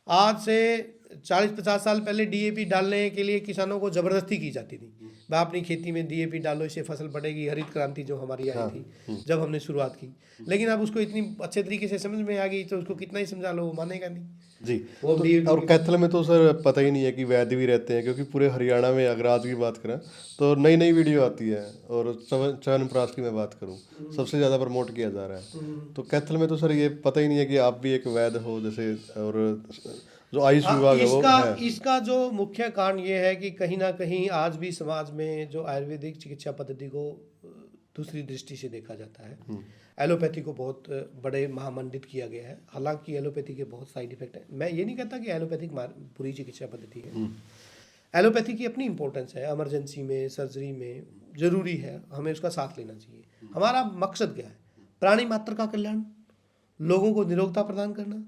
आज से 40-50 साल पहले DAP डालने के लिए किसानों को ज़बरदस्ती की जाती थी, भाई अपनी खेती में DAP डालो, इससे फसल बढ़ेगी, हरित क्रांति जो हमारी आई थी जब हमने शुरुआत की। लेकिन अब उसको इतनी अच्छे तरीके से समझ में आ गई तो उसको कितना ही समझा लो वो मानेगा नहीं जी। वो तो और कैथल में तो सर पता ही नहीं है कि वैद्य भी रहते हैं, क्योंकि पूरे हरियाणा में अगर आज की बात करें तो नई नई वीडियो आती है, और च्यवनप्राश की मैं बात करूं सबसे ज़्यादा प्रमोट किया जा रहा है। तो कैथल में तो सर ये पता ही नहीं है कि आप भी एक वैद्य हो जैसे, और जो आयुष विभाग है वो है। इसका जो मुख्य कारण ये है कि कहीं ना कहीं आज भी समाज में जो आयुर्वेदिक चिकित्सा पद्धति को दूसरी दृष्टि से देखा जाता है। एलोपैथी को बहुत बड़े महामंडित किया गया है, हालांकि एलोपैथी के बहुत साइड इफेक्ट हैं। मैं ये नहीं कहता कि एलोपैथिक बुरी चिकित्सा पद्धति है, एलोपैथी की अपनी इंपॉर्टेंस है, इमरजेंसी में, सर्जरी में जरूरी है, हमें उसका साथ लेना चाहिए। हमारा मकसद क्या है? प्राणी मात्र का कल्याण, लोगों को निरोगता प्रदान करना,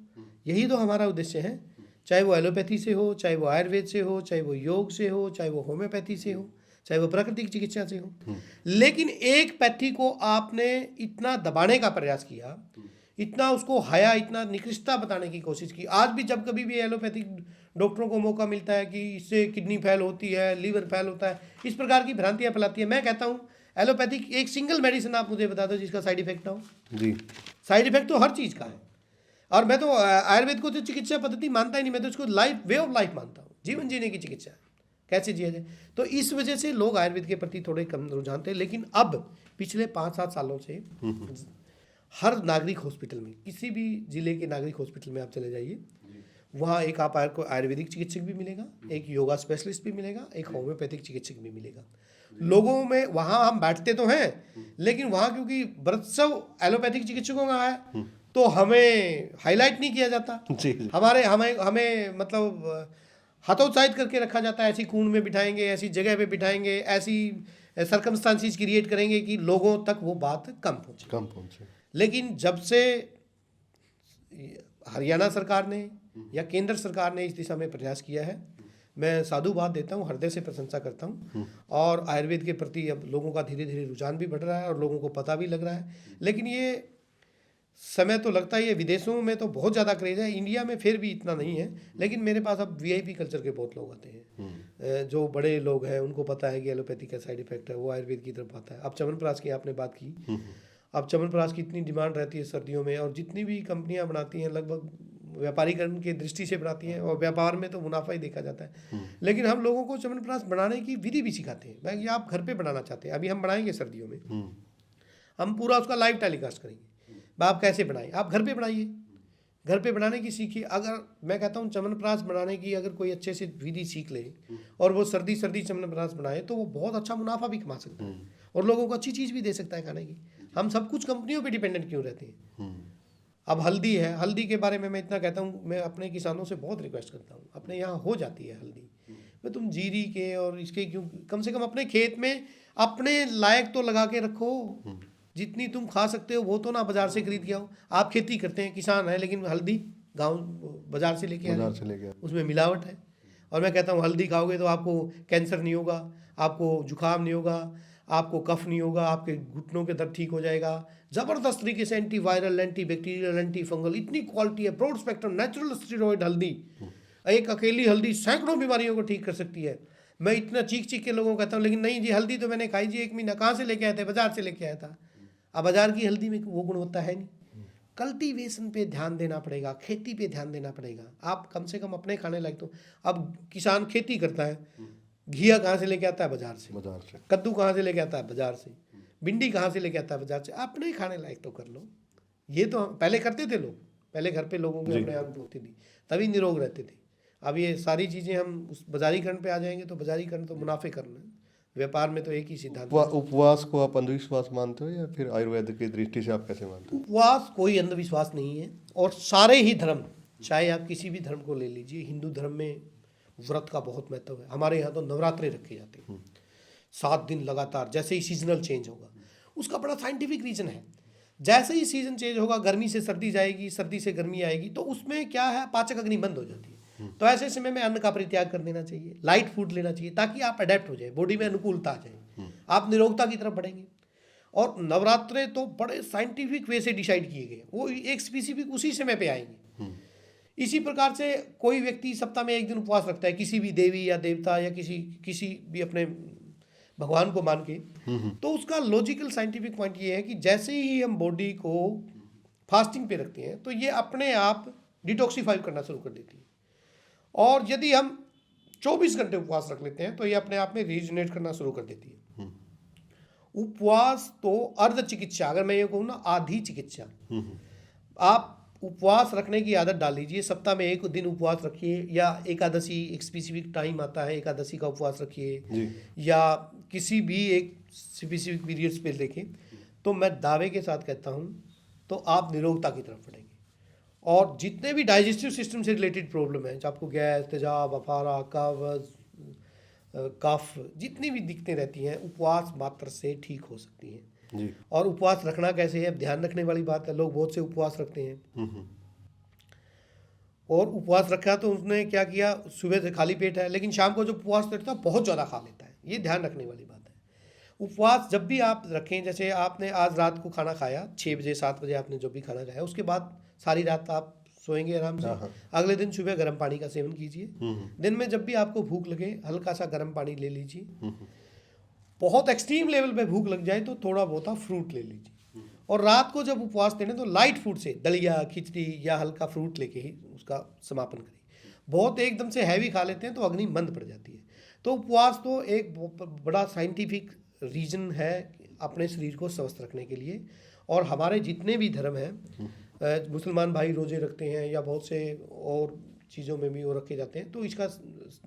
यही तो हमारा उद्देश्य है। चाहे वो एलोपैथी से हो, चाहे वो आयुर्वेद से हो, चाहे वो योग से हो, चाहे वो होम्योपैथी से हो, चाहे वो प्राकृतिक चिकित्सा से हो। लेकिन एक पैथी को आपने इतना दबाने का प्रयास किया, इतना उसको हया, इतना निकृष्टता बताने की कोशिश की। आज भी जब कभी भी एलोपैथिक डॉक्टरों को मौका मिलता है कि इससे किडनी फेल होती है, लीवर फेल होता है, इस प्रकार की भ्रांतियां फैलाती है। मैं कहता हूँ एलोपैथिक एक सिंगल मेडिसिन आप मुझे बता दो जिसका साइड इफेक्ट ना हो। जी। साइड इफेक्ट तो हर चीज़ का है, और मैं तो आयुर्वेद को तो चिकित्सा पद्धति मानता ही नहीं, मैं तो उसको लाइफ, वे ऑफ लाइफ मानता हूँ, जीवन जीने की चिकित्सा कैसे जिया जाए। तो इस वजह से लोग आयुर्वेद के प्रति थोड़े कम रुझान थे। लेकिन अब पिछले 5-7 सालों से हर नागरिक हॉस्पिटल में, किसी भी जिले के नागरिक हॉस्पिटल में आप चले जाइए, वहाँ एक आप को आयुर्वेदिक चिकित्सक भी मिलेगा, एक योगा स्पेशलिस्ट भी मिलेगा, एक होम्योपैथिक चिकित्सक भी मिलेगा। लोगों में वहाँ हम बैठते तो हैं, लेकिन वहाँ क्योंकि बरसों एलोपैथिक चिकित्सकों का है तो हमें हाईलाइट नहीं किया जाता। जी। हमें मतलब हतोत्साहित करके रखा जाता है, ऐसी कून में बिठाएंगे, ऐसी जगह पे बिठाएंगे, ऐसी सर्कमस्टांसिस क्रिएट करेंगे कि लोगों तक वो बात कम पहुँचे। लेकिन जब से हरियाणा सरकार ने या केंद्र सरकार ने इस दिशा में प्रयास किया है, मैं साधुवाद देता हूँ, हृदय से प्रशंसा करता हूँ। और आयुर्वेद के प्रति अब लोगों का धीरे धीरे रुझान भी बढ़ रहा है और लोगों को पता भी लग रहा है। लेकिन ये समय तो लगता ही है, विदेशों में तो बहुत ज़्यादा क्रेज़ है, इंडिया में फिर भी इतना नहीं है। लेकिन मेरे पास अब VIP कल्चर के बहुत लोग आते हैं, जो बड़े लोग हैं, उनको पता है कि एलोपैथी का साइड इफेक्ट है, वो आयुर्वेद की तरफ आता है। अब च्यवनप्राश की आपने बात की, अब च्यवनप्राश की इतनी डिमांड रहती है सर्दियों में, और जितनी भी कंपनियां बनाती हैं लगभग व्यापारीकरण की दृष्टि से बनाती हैं, और व्यापार में तो मुनाफा ही देखा जाता है। लेकिन हम लोगों को च्यवनप्राश बनाने की विधि भी सिखाते हैं। मैं आप घर पे बनाना चाहते हैं, अभी हम बनाएंगे सर्दियों में, हम पूरा उसका लाइव टेलीकास्ट करेंगे। आप कैसे बनाएं, आप घर पे बनाइए, घर पे बनाने की सीखिए। अगर मैं कहता हूँ च्यवनप्राश बनाने की अगर कोई अच्छे से विधि सीख ले और वो सर्दी च्यवनप्राश बनाए तो वो बहुत अच्छा मुनाफा भी कमा सकता है और लोगों को अच्छी चीज़ भी दे सकता है खाने की। हम सब कुछ कंपनियों पे डिपेंडेंट क्यों रहते हैं? अब हल्दी है, हल्दी के बारे में मैं इतना कहता हूँ, मैं अपने किसानों से बहुत रिक्वेस्ट करता हूँ, अपने यहाँ हो जाती है हल्दी, मैं तुम जीरी के और इसके क्यों, कम से कम अपने खेत में अपने लायक तो लगा के रखो, जितनी तुम खा सकते हो वो तो ना बाजार से खरीद के आओ। आप खेती करते हैं, किसान है, लेकिन हल्दी गांव बाजार से लेके आए, उसमें मिलावट है। और मैं कहता हूँ हल्दी खाओगे तो आपको कैंसर नहीं होगा, आपको जुकाम नहीं होगा, आपको कफ नहीं होगा, आपके घुटनों के दर्द ठीक हो जाएगा। ज़बरदस्त तरीके से anti viral, anti bacterial, anti fungal, इतनी क्वालिटी है। ब्रॉड स्पेक्ट्रम नेचुरल स्टेरॉइड हल्दी, एक अकेली हल्दी सैकड़ों बीमारियों को ठीक कर सकती है। मैं इतना चीख चीख के लोगों को कहता हूँ, लेकिन नहीं जी, हल्दी तो मैंने खाई जी 1 महीना। कहाँ से लेके आए थे? बाजार से लेके आया था। अब बाजार की हल्दी में वो गुणवत्ता है नहीं। कल्टीवेशन पे ध्यान देना पड़ेगा, खेती पे ध्यान देना पड़ेगा। आप कम से कम अपने खाने लायक तो, अब किसान खेती करता है, घिया कहाँ से लेके आता है? बाजार से। बाजार से। कद्दू कहाँ से लेके आता है? बाजार से। भिंडी कहाँ से लेके आता है? बाजार से। अपने ही खाने लायक तो कर लो। ये तो पहले करते थे लोग, पहले घर पे लोगों के अपने आप होती थी, तभी निरोग रहते थे। अब ये सारी चीज़ें हम उस बाजारीकरण पे आ जाएंगे तो बाजारीकरण तो मुनाफे करना है। व्यापार में तो एक ही सिद्धांत है। उपवास को आप अंधविश्वास मानते हो या फिर आयुर्वेद की दृष्टि से आप कैसे मानते हो? उपवास कोई अंधविश्वास नहीं है। और सारे ही धर्म, चाहे आप किसी भी धर्म को ले लीजिए, हिंदू धर्म में व्रत का बहुत महत्व है। हमारे यहाँ तो नवरात्रे रखे जाते हैं 7 दिन लगातार। जैसे ही सीजनल चेंज होगा, उसका बड़ा साइंटिफिक रीज़न है। जैसे ही सीजन चेंज होगा, गर्मी से सर्दी जाएगी, सर्दी से गर्मी आएगी, तो उसमें क्या है, पाचक अग्नि बंद हो जाती है। तो ऐसे समय में अन्न का परित्याग कर देना चाहिए, लाइट फूड लेना चाहिए, ताकि आप अडेप्ट हो जाए, बॉडी में अनुकूलता आ जाए, आप निरोगता की तरफ बढ़ेंगे। और नवरात्रे तो बड़े साइंटिफिक वे से डिसाइड किए गए, वो एक स्पेसिफिक उसी समय पे आएंगे। इसी प्रकार से कोई व्यक्ति सप्ताह में 1 दिन उपवास रखता है, किसी भी देवी या देवता या किसी भी अपने भगवान को मान के, तो उसका लॉजिकल साइंटिफिक पॉइंट ये है कि जैसे ही हम बॉडी को फास्टिंग पे रखते हैं तो ये अपने आप डिटॉक्सीफाई करना शुरू कर देती है। और यदि हम 24 घंटे उपवास रख लेते हैं तो ये अपने आप में रीजनरेट करना शुरू कर देती है। उपवास तो अर्ध चिकित्सा, अगर मैं ये कहूँ ना, आधी चिकित्सा। आप उपवास रखने की आदत डाल लीजिए, सप्ताह में 1 दिन उपवास रखिए, या एकादशी, एक स्पेसिफिक टाइम आता है एकादशी का उपवास रखिए, या किसी भी एक स्पेसिफिक पीरियड्स पे देखें, तो मैं दावे के साथ कहता हूँ तो आप निरोगता की तरफ बढ़ेंगे। और जितने भी डाइजेस्टिव सिस्टम से रिलेटेड प्रॉब्लम है, आपको गैस, तेजाब, अफारा, कब्ज, कफ, जितनी भी दिक्कतें रहती हैं, उपवास मात्र से ठीक हो सकती हैं जी। और उपवास रखना कैसे है, ध्यान रखने वाली बात है। लोग बहुत से उपवास रखते हैं, और उपवास रखा तो उसने क्या किया, सुबह से खाली पेट है, लेकिन शाम को जो उपवास करता है बहुत ज़्यादा खा लेता है। ये ध्यान रखने वाली बात है। उपवास जब भी आप रखें, जैसे आपने आज रात को खाना खाया 6 बजे 7 बजे, आपने जो भी खाना खाया, उसके बाद सारी रात आप सोएंगे आराम से। अगले दिन सुबह गर्म पानी का सेवन कीजिए। दिन में जब भी आपको भूख लगे, हल्का सा गर्म पानी ले लीजिए। बहुत एक्सट्रीम लेवल पे भूख लग जाए तो थोड़ा बहुत फ्रूट ले लीजिए। और रात को जब उपवास देने तो लाइट फूड से, दलिया, खिचड़ी या हल्का फ्रूट लेके ही उसका समापन करिए। बहुत एकदम से हैवी खा लेते हैं तो अग्नि मंद पड़ जाती है। तो उपवास तो एक बड़ा साइंटिफिक रीजन है अपने शरीर को स्वस्थ रखने के लिए। और हमारे जितने भी धर्म हैं, मुसलमान भाई रोजे रखते हैं या बहुत से और चीज़ों में भी वो रखे जाते हैं, तो इसका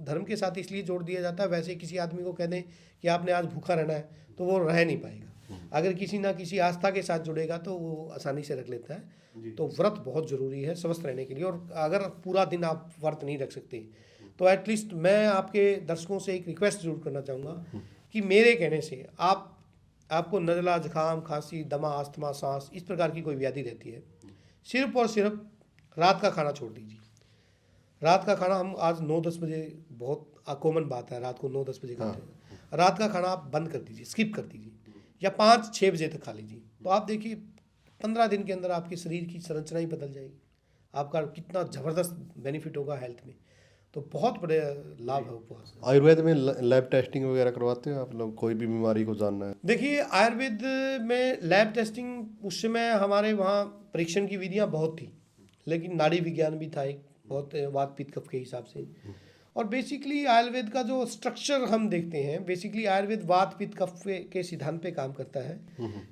धर्म के साथ इसलिए जोड़ दिया जाता है। वैसे किसी आदमी को कह दें कि आपने आज भूखा रहना है तो वो रह नहीं पाएगा। अगर किसी ना किसी आस्था के साथ जुड़ेगा तो वो आसानी से रख लेता है। तो व्रत बहुत ज़रूरी है स्वस्थ रहने के लिए। और अगर पूरा दिन आप व्रत नहीं रख सकते तो एटलीस्ट मैं आपके दर्शकों से एक रिक्वेस्ट जरूर करना चाहूँगा कि मेरे कहने से आपको नज़ला, जुकाम, खांसी, दमा, अस्थमा, सांस, इस प्रकार की कोई व्याधि रहती है, सिर्फ और सिर्फ रात का खाना छोड़ दीजिए। रात का खाना हम आज 9-10 बजे, बहुत कॉमन बात है, रात को 9-10 बजे खाते हैं। रात का खाना आप बंद कर दीजिए, स्किप कर दीजिए, या 5-6 बजे तक खा लीजिए। तो आप देखिए 15 दिन के अंदर आपके शरीर की संरचना ही बदल जाएगी। आपका कितना ज़बरदस्त बेनिफिट होगा हेल्थ में। तो बहुत बड़े लाभ है उपवास। आयुर्वेद में लैब टेस्टिंग वगैरह करवाते हो आप लोग, कोई भी बीमारी को जानना है? देखिए, आयुर्वेद में लैब टेस्टिंग उस समय हमारे वहाँ परीक्षण की विधियाँ बहुत थी, लेकिन नाड़ी विज्ञान भी था एक, बहुत वात पित्त कफ के हिसाब से। और बेसिकली आयुर्वेद का जो स्ट्रक्चर हम देखते हैं, बेसिकली आयुर्वेद वात पित्त कफ के सिद्धांत पे काम करता है।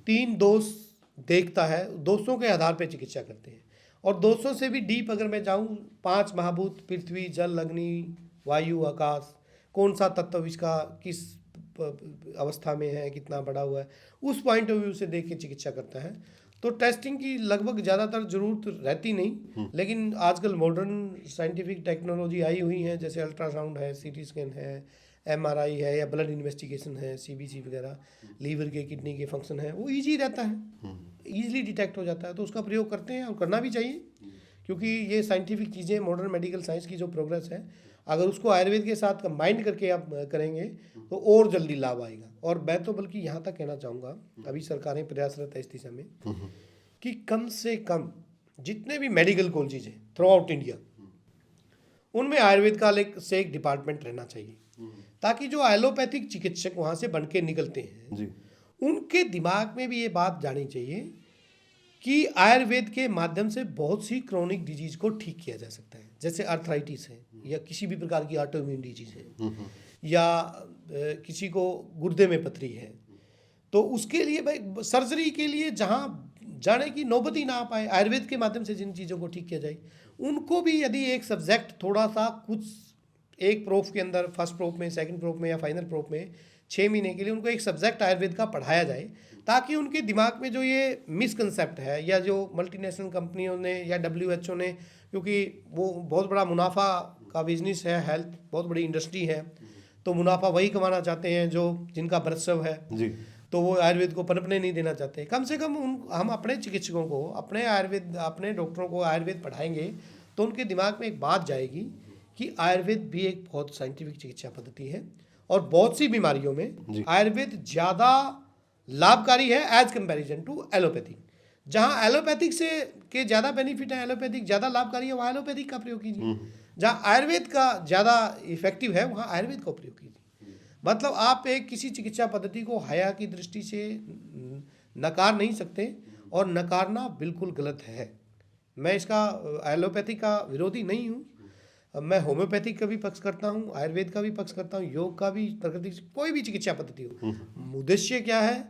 3 दोष देखता है, दोषों के आधार पे चिकित्सा करते हैं। और दोषों से भी डीप अगर मैं जाऊँ, 5 महाभूत, पृथ्वी, जल, अग्नि, वायु, आकाश, कौन सा तत्व इसका किस अवस्था में है, कितना बड़ा हुआ है, उस पॉइंट ऑफ व्यू से देख के चिकित्सा करता है। तो टेस्टिंग की लगभग ज़्यादातर ज़रूरत रहती नहीं, लेकिन आजकल मॉडर्न साइंटिफिक टेक्नोलॉजी आई हुई है, जैसे अल्ट्रासाउंड है, सीटी स्कैन है, एमआरआई है, या ब्लड इन्वेस्टिगेशन है, सीबीसी वगैरह, लीवर के, किडनी के फंक्शन है, वो ईजी रहता है, ईजिली डिटेक्ट हो जाता है। तो उसका प्रयोग करते हैं और करना भी चाहिए, क्योंकि ये साइंटिफिक चीज़ें, मॉडर्न मेडिकल साइंस की जो प्रोग्रेस है, अगर उसको आयुर्वेद के साथ कंबाइन करके आप करेंगे तो और जल्दी लाभ आएगा। और मैं तो बल्कि यहाँ तक कहना चाहूँगा, अभी सरकारें प्रयासरत है इस दिशा में कि कम से कम जितने भी मेडिकल कॉलेजेज हैं थ्रू आउट इंडिया, उनमें आयुर्वेद का एक डिपार्टमेंट रहना चाहिए, ताकि जो एलोपैथिक चिकित्सक वहाँ से बन के निकलते हैं जी उनके दिमाग में भी ये बात जानी चाहिए कि आयुर्वेद के माध्यम से बहुत सी क्रोनिक डिजीज को ठीक किया जा सकता है, जैसे अर्थराइटिस है या किसी भी प्रकार की ऑटोइम्यून डिजीज है या किसी को गुर्दे में पथरी है, तो उसके लिए भाई सर्जरी के लिए जहाँ जाने की नौबत ही ना आ पाए, आयुर्वेद के माध्यम से जिन चीज़ों को ठीक किया जाए, उनको भी यदि एक सब्जेक्ट थोड़ा सा कुछ एक प्रोफ के अंदर, फर्स्ट प्रोफ में, सेकंड प्रोफ में या फाइनल प्रोफ में 6 महीने के लिए उनको एक सब्जेक्ट आयुर्वेद का पढ़ाया जाए, ताकि उनके दिमाग में जो ये मिसकंसेप्ट है या जो मल्टीनेशनल कंपनियों ने या WHO ने, क्योंकि वो बहुत बड़ा मुनाफा का बिजनेस है, हेल्थ बहुत बड़ी इंडस्ट्री है, तो मुनाफा वही कमाना चाहते हैं जो जिनका वर्चस्व है जी तो वो आयुर्वेद को पनपने नहीं देना चाहते। कम से कम हम अपने चिकित्सकों को, अपने डॉक्टरों को आयुर्वेद पढ़ाएंगे तो उनके दिमाग में एक बात जाएगी कि आयुर्वेद भी एक बहुत साइंटिफिक चिकित्सा पद्धति है और बहुत सी बीमारियों में आयुर्वेद ज़्यादा लाभकारी है एज कंपैरिजन टू एलोपैथिक। जहाँ एलोपैथिक से के ज़्यादा बेनिफिट है, एलोपैथिक ज़्यादा लाभकारी है, वहाँ एलोपैथिक का प्रयोग कीजिए। जहाँ आयुर्वेद का ज़्यादा इफेक्टिव है, वहाँ आयुर्वेद का प्रयोग कीजिए। मतलब आप एक किसी चिकित्सा पद्धति को हया की दृष्टि से नकार नहीं सकते, और नकारना बिल्कुल गलत है। मैं इसका एलोपैथी का विरोधी नहीं हूँ, मैं होम्योपैथिक का भी पक्ष करता हूँ, आयुर्वेद का भी पक्ष करता हूँ, योग का भी, प्राकृतिक कोई भी चिकित्सा पद्धति हो। उद्देश्य क्या है?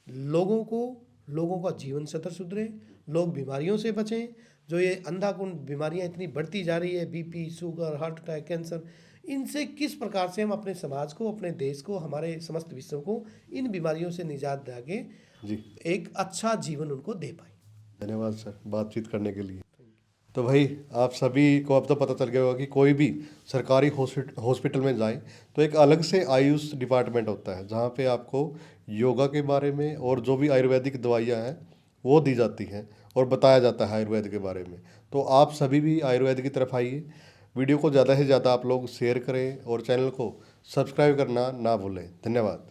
लोगों का जीवन सतर सुधरे, लोग बीमारियों से बचें। जो ये अंधाधुंध बीमारियाँ इतनी बढ़ती जा रही है, BP, sugar, heart attack, cancer, इनसे किस प्रकार से हम अपने समाज को, अपने देश को, हमारे समस्त विश्व को इन बीमारियों से निजात दिला जी एक अच्छा जीवन उनको दे पाए। धन्यवाद सर बातचीत करने के लिए। तो भाई आप सभी को अब तो पता चल गया होगा कि कोई भी सरकारी हॉस्पिटल में जाए तो एक अलग से आयुष डिपार्टमेंट होता है, जहाँ पे आपको योगा के बारे में और जो भी आयुर्वेदिक दवाइयाँ हैं वो दी जाती हैं और बताया जाता है आयुर्वेद के बारे में। तो आप सभी भी आयुर्वेद की तरफ आइए। वीडियो को ज़्यादा से ज़्यादा आप लोग शेयर करें और चैनल को सब्सक्राइब करना ना भूलें। धन्यवाद।